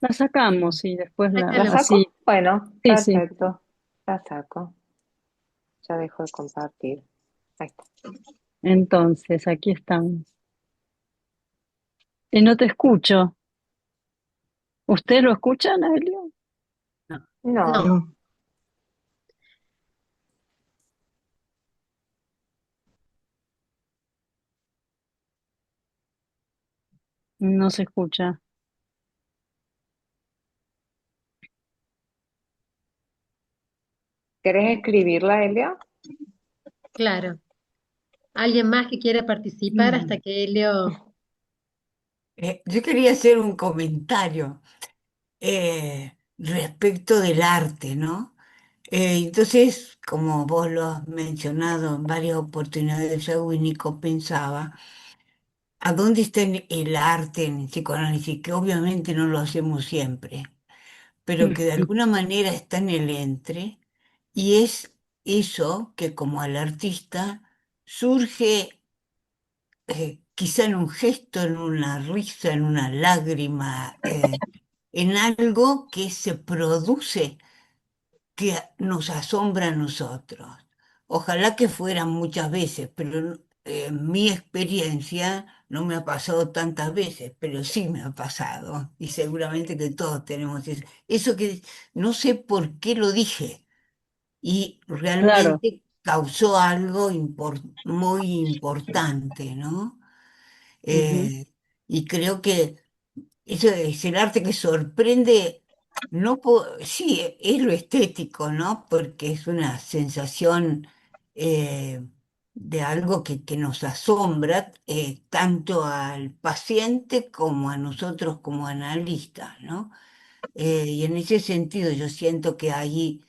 La sacamos y después ¿La Sácalo. así. saco? Bueno, Sí, sí. perfecto. La saco. Ya dejo de compartir. Ahí está. Entonces, aquí estamos. Y no te escucho. ¿Usted lo escucha, Naelio? No, No, No, No. no se escucha. ¿querés escribirla, Elia? claro. ¿Alguien más que quiera participar hasta que Elio... Yo quería hacer un comentario respecto del arte, ¿no? Entonces, como vos lo has mencionado en varias oportunidades, yo, Nico, pensaba, ¿a dónde está el arte en el psicoanálisis? Que obviamente no lo hacemos siempre, pero que de alguna manera está en el entre, y es eso que como al artista surge quizá en un gesto, en una risa, en una lágrima, en algo que se produce que nos asombra a nosotros. Ojalá que fueran muchas veces, pero en mi experiencia no me ha pasado tantas veces, pero sí me ha pasado. Y seguramente que todos tenemos eso. Eso que no sé por qué lo dije y Claro. realmente causó algo muy importante, ¿no? Ujú, Eh, y creo que eso es el arte que sorprende, no sí, es lo estético, ¿no? Porque es una sensación de algo que nos asombra tanto al paciente como a nosotros como analistas, ¿no? Y en ese sentido yo siento que ahí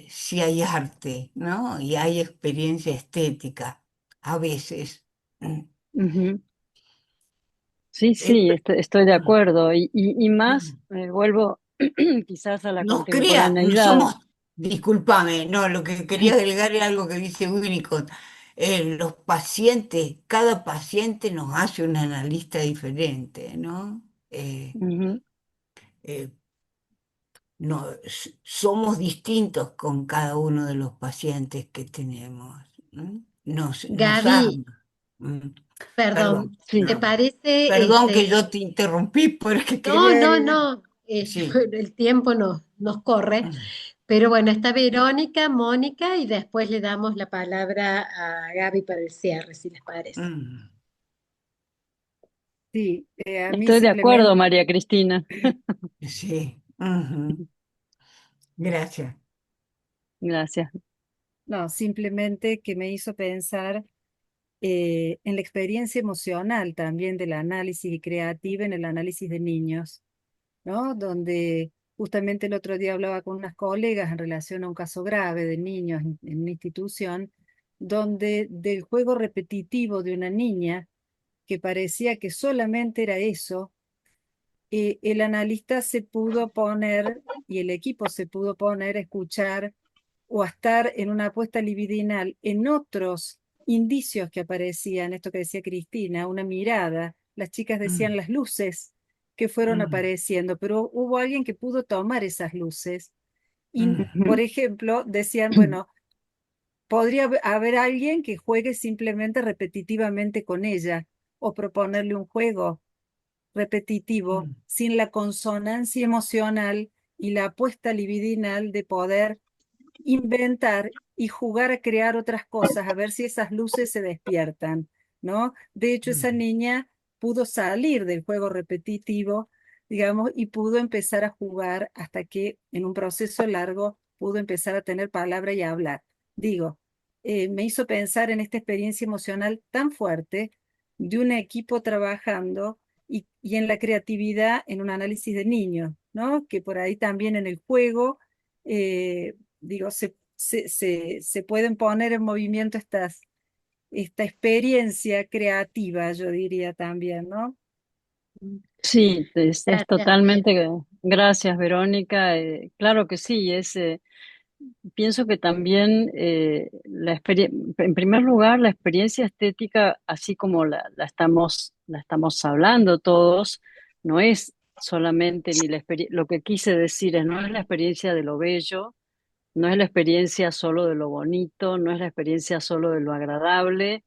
sí hay arte, ¿no? Y hay experiencia estética, a veces. Mm. ujú. Sí, Eh, sí, estoy de acuerdo. Y más, mm. vuelvo quizás a la No crea, no contemporaneidad. somos, discúlpame, no, lo que quería agregar es algo que dice Winnicott. Los pacientes, cada paciente nos hace un analista diferente, ¿no? Ujú. Eh, no, somos distintos con cada uno de los pacientes que tenemos. ¿M? Nos Gaby, arma. Mm. perdón, Perdón, Sí, ¿te no. parece? Perdón que yo te interrumpí porque No, quería no, agregar. no, Sí. el tiempo nos corre, Mm. pero bueno, está Verónica, Mónica y después le damos la palabra a Gaby para el cierre, si les parece. Mm. Sí, a mí estoy de acuerdo, simplemente, María Cristina. Sí. Ujú. Gracias. Gracias. no, simplemente que me hizo pensar en la experiencia emocional también del análisis y creativa en el análisis de niños, ¿no? Donde justamente el otro día hablaba con unas colegas en relación a un caso grave de niños en una institución, donde del juego repetitivo de una niña, que parecía que solamente era eso, el analista se pudo poner y el equipo se pudo poner a escuchar o a estar en una apuesta libidinal en otros indicios que aparecían, esto que decía Cristina, una mirada, las chicas decían Mm. las luces que fueron Mm. apareciendo, pero hubo alguien que pudo tomar esas luces y, Mm. por Ujú. ejemplo, decían, bueno, podría haber alguien que juegue simplemente repetitivamente con ella o proponerle un juego repetitivo, Mm. sin la consonancia emocional y la apuesta libidinal de poder inventar y jugar a crear otras cosas, a ver si esas luces se despiertan, ¿no? De hecho, esa Mm. niña pudo salir del juego repetitivo, digamos, y pudo empezar a jugar hasta que en un proceso largo pudo empezar a tener palabra y a hablar. Digo, me hizo pensar en esta experiencia emocional tan fuerte de un equipo trabajando y en la creatividad en un análisis de niños, ¿no? Que por ahí también en el juego digo, se pueden poner en movimiento esta experiencia creativa, yo diría también, ¿no? Sí, es Gracias, totalmente. Gracias, Verónica. Claro que sí, pienso que también, en primer lugar, la experiencia estética, así como la estamos hablando todos, no es solamente ni lo que quise decir es, no es la experiencia de lo bello, no es la experiencia solo de lo bonito, no es la experiencia solo de lo agradable,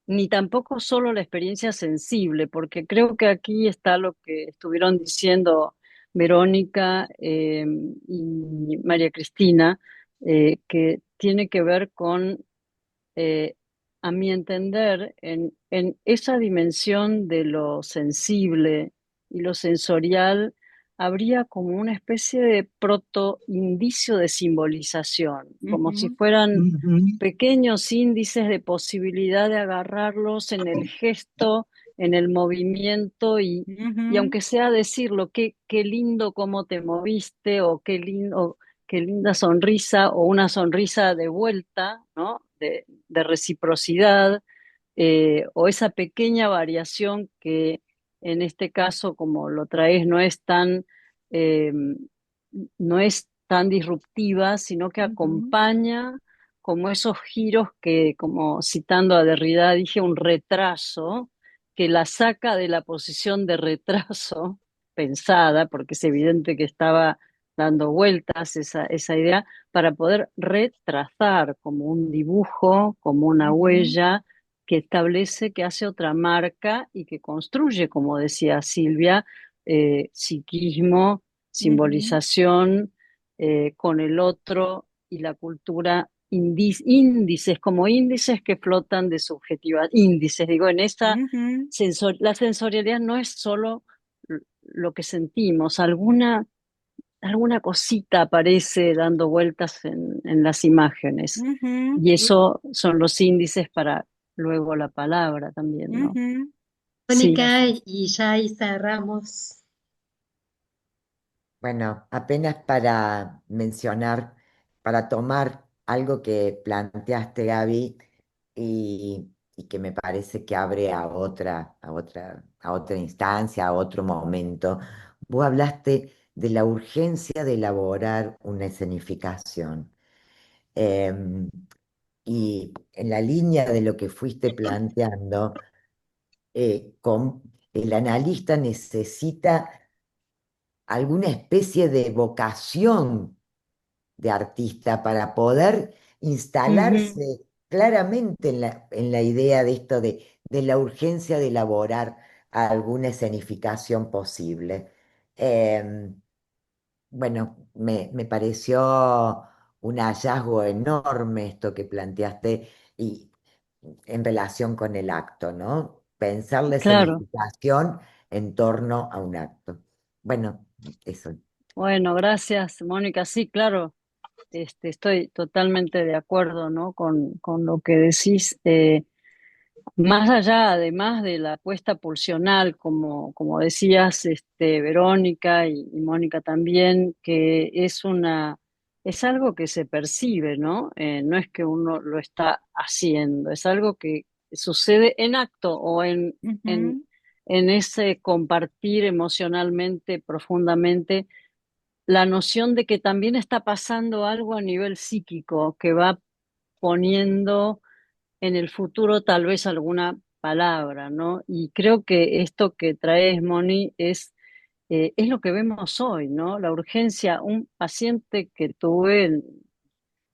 ni tampoco solo la experiencia sensible, porque creo que aquí está lo que estuvieron diciendo Verónica y María Cristina, que tiene que ver con, eh, a mi entender, en esa dimensión de lo sensible y lo sensorial, habría como una especie de proto-indicio de simbolización, como si Ujú, fueran Ujú, pequeños índices de posibilidad de agarrarlos en el gesto, en el movimiento y ujú, aunque sea decirlo, qué lindo cómo te moviste o qué linda sonrisa o una sonrisa de vuelta, ¿no? De reciprocidad, o esa pequeña variación que en este caso, como lo traes, no es tan eh, no es tan disruptiva, sino que acompaña como esos giros que, como citando a Derrida, dije un retraso, que la saca de la posición de retraso pensada, porque es evidente que estaba dando vueltas esa idea, para poder retrasar como un dibujo, como una huella que establece, que hace otra marca y que construye, como decía Silvia, psiquismo, simbolización con el otro y la cultura, índices, como índices que flotan de subjetividad, índices, digo, en esta la sensorialidad no es solo lo que sentimos, alguna cosita aparece dando vueltas en las imágenes, y eso son los índices para luego la palabra también, ¿no? Sí. Mónica, y ya ahí cerramos. Bueno, apenas para mencionar, para tomar algo que planteaste, Gaby, y que me parece que abre a otra instancia, a otro momento. Vos hablaste de la urgencia de elaborar una escenificación. Em, y en la línea de lo que fuiste planteando, el analista necesita alguna especie de vocación de artista para poder instalarse claramente en la idea de esto de la urgencia de elaborar alguna escenificación posible. Em, bueno, me pareció un hallazgo enorme esto que planteaste y en relación con el acto, ¿no? Pensar la Claro. escenificación en torno a un acto. Bueno, eso. Bueno, gracias, Mónica. Sí, claro, estoy totalmente de acuerdo, ¿no? Con lo que decís. Más allá, además de la apuesta pulsional, como decías, Verónica y Mónica también, que es algo que se percibe, ¿no? No es que uno lo está haciendo, es algo que sucede en acto o en ese compartir emocionalmente, profundamente, la noción de que también está pasando algo a nivel psíquico que va poniendo en el futuro tal vez alguna palabra, ¿no? Y creo que esto que traes, Moni, es lo que vemos hoy, ¿no? La urgencia, un paciente que tuve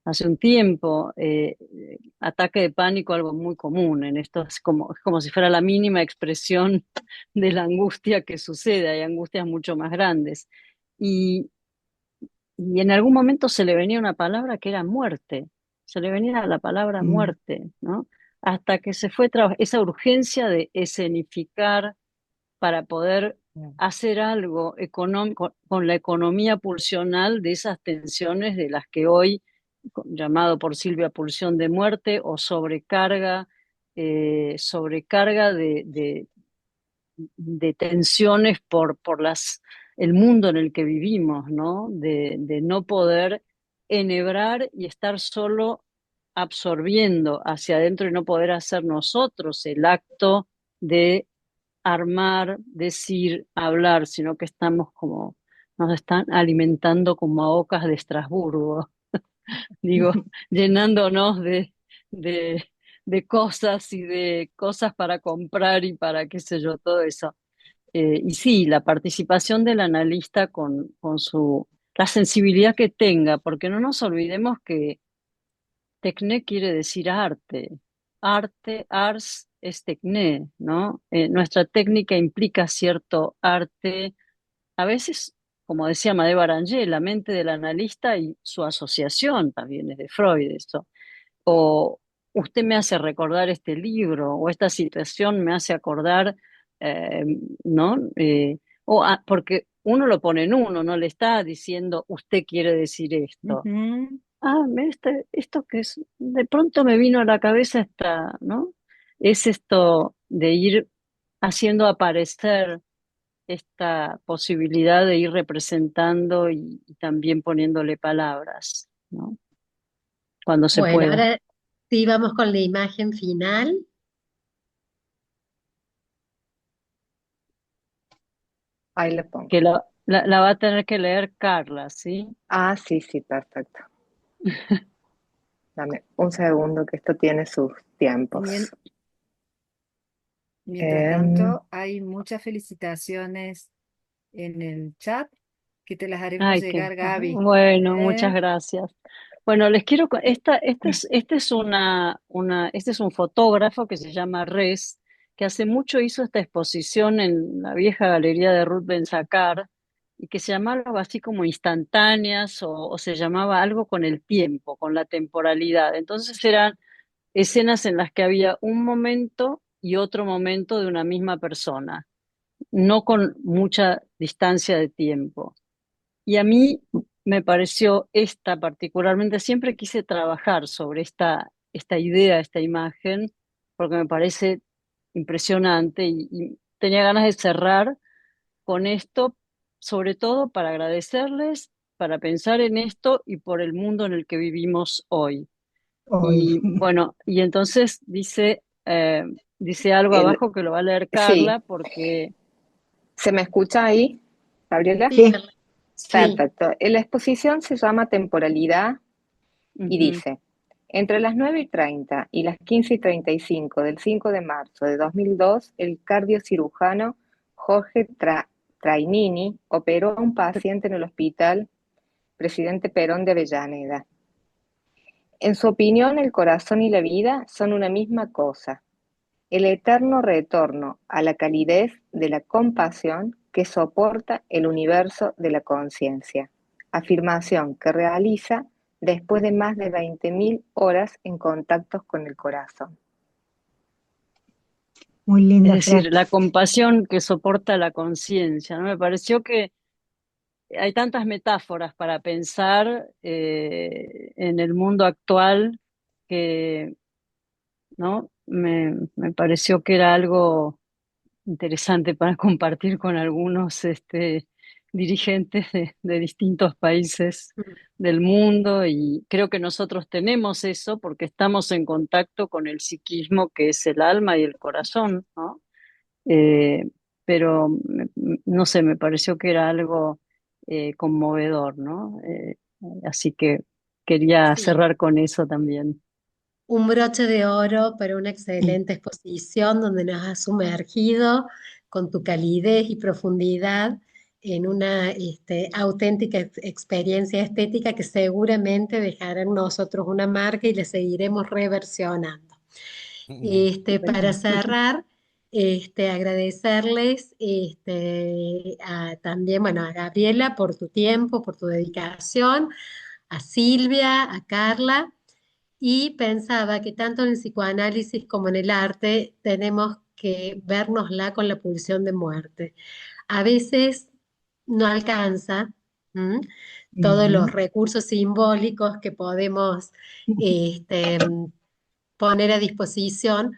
hace un tiempo, ataque de pánico, algo muy común en esto, es como si fuera la mínima expresión de la angustia que sucede, hay angustias mucho más grandes. Y, y en algún momento se le venía una palabra que era muerte, se le venía la palabra muerte, ¿no? Hasta que se fue esa urgencia de escenificar para poder hacer algo económico con la economía pulsional de esas tensiones de las que hoy, llamado por Silvia pulsión de muerte o sobrecarga de tensiones por el mundo en el que vivimos, ¿no? De no poder enhebrar y estar solo absorbiendo hacia adentro y no poder hacer nosotros el acto de armar, decir, hablar, sino que nos están alimentando como a ocas de Estrasburgo, digo, llenándonos de, de cosas y de cosas para comprar y para qué sé yo, todo eso. Y sí, la participación del analista la sensibilidad que tenga, porque no nos olvidemos que tecné quiere decir arte. Arte, ars es tecné, ¿no? Nuestra técnica implica cierto arte, a veces, como decía Madé Barangé, la mente del analista y su asociación también es de Freud, eso. O usted me hace recordar este libro, o esta situación me hace acordar, eh, ¿no? Porque uno lo pone en uno, no le está diciendo, usted quiere decir esto. Esto que es, de pronto me vino a la cabeza ¿no? Es esto de ir haciendo aparecer esta posibilidad de ir representando y también poniéndole palabras, ¿no? Cuando se Bueno, pueda. ahora sí vamos con la imagen final. Ahí le pongo. Que La va a tener que leer Carla, ¿sí? Ah, sí, sí, perfecto. Dame un segundo que esto tiene sus tiempos. Mien- Mientras Em, tanto, hay muchas felicitaciones en el chat que te las haremos Ay, qué llegar, Gaby. bueno, muchas gracias. Bueno, les quiero, este es un fotógrafo que se llama Res, que hace mucho hizo esta exposición en la vieja galería de Ruth Ben-Sakar y que se llamaba algo así como instantáneas o se llamaba algo con el tiempo, con la temporalidad. Entonces eran escenas en las que había un momento y otro momento de una misma persona, no con mucha distancia de tiempo. Y a mí me pareció esta particularmente, siempre quise trabajar sobre esta idea, esta imagen, porque me parece impresionante y tenía ganas de cerrar con esto, sobre todo para agradecerles, para pensar en esto y por el mundo en el que vivimos hoy. hoy. Y bueno, y entonces dice algo el, abajo que lo va a leer sí, Carla porque... ¿se me escucha ahí, Gabriela? Sí, Sí, Carla. Sí. Sí. Perfecto. La exposición se llama Temporalidad y Ujú. dice, entre las 9:30 y las 15:35 del 5 de marzo de 2002, el cardiocirujano Jorge Trainini operó a un paciente en el hospital Presidente Perón de Avellaneda. En su opinión, el corazón y la vida son una misma cosa, el eterno retorno a la calidez de la compasión que soporta el universo de la conciencia, afirmación que realiza después de más de 20.000 horas en contactos con el corazón. muy Es linda decir, frase. la compasión que soporta la conciencia, ¿no? Me pareció que hay tantas metáforas para pensar en el mundo actual que, ¿no? Me pareció que era algo interesante para compartir con algunos dirigentes de distintos países del mundo y creo que nosotros tenemos eso porque estamos en contacto con el psiquismo que es el alma y el corazón, ¿no? Eh, pero no sé, me pareció que era algo conmovedor, ¿no? Así que quería Sí. cerrar con eso también. Un broche de oro para una excelente exposición donde nos has sumergido con tu calidez y profundidad en una auténtica experiencia estética que seguramente dejará en nosotros una marca y la seguiremos reversionando. Para Bueno. cerrar, agradecerles también, bueno, a Gabriela por tu tiempo, por tu dedicación, a Silvia, a Carla, y pensaba que tanto en el psicoanálisis como en el arte tenemos que vernosla con la pulsión de muerte. A veces no alcanza, ¿m? Todos los Ujú. recursos simbólicos que podemos este, poner a disposición,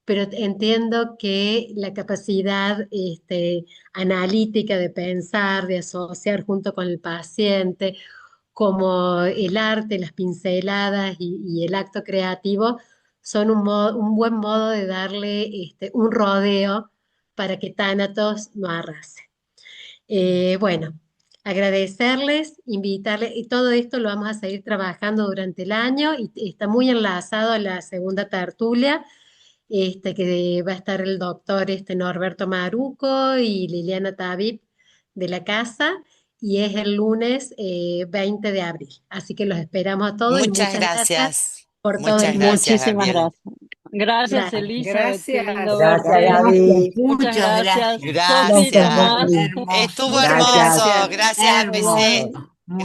pero entiendo que la capacidad analítica de pensar, de asociar junto con el paciente, como el arte, las pinceladas y el acto creativo, son un buen modo de darle un rodeo para que Tánatos no arrase. Bueno, agradecerles, invitarles, y todo esto lo vamos a seguir trabajando durante el año y está muy enlazado a la segunda tertulia, que va a estar el doctor Norberto Maruco y Liliana Tabib de la casa, y es el lunes 20 de abril. Así que los esperamos a todos y Muchas muchas gracias gracias. por todo Muchas el tiempo. gracias, Muchísimas Gabriela. gracias. Gracias, Gracias. Elizabeth, qué lindo Gracias. Gracias, verte. Gracias. Gaby. Muchas Muchas gracias. gracias. Gracias, Sofía Gracias. más. Gaby. Estuvo Hermoso, Muchas hermoso. Gracias. gracias. Gracias, Nos APC. vemos. Hermoso.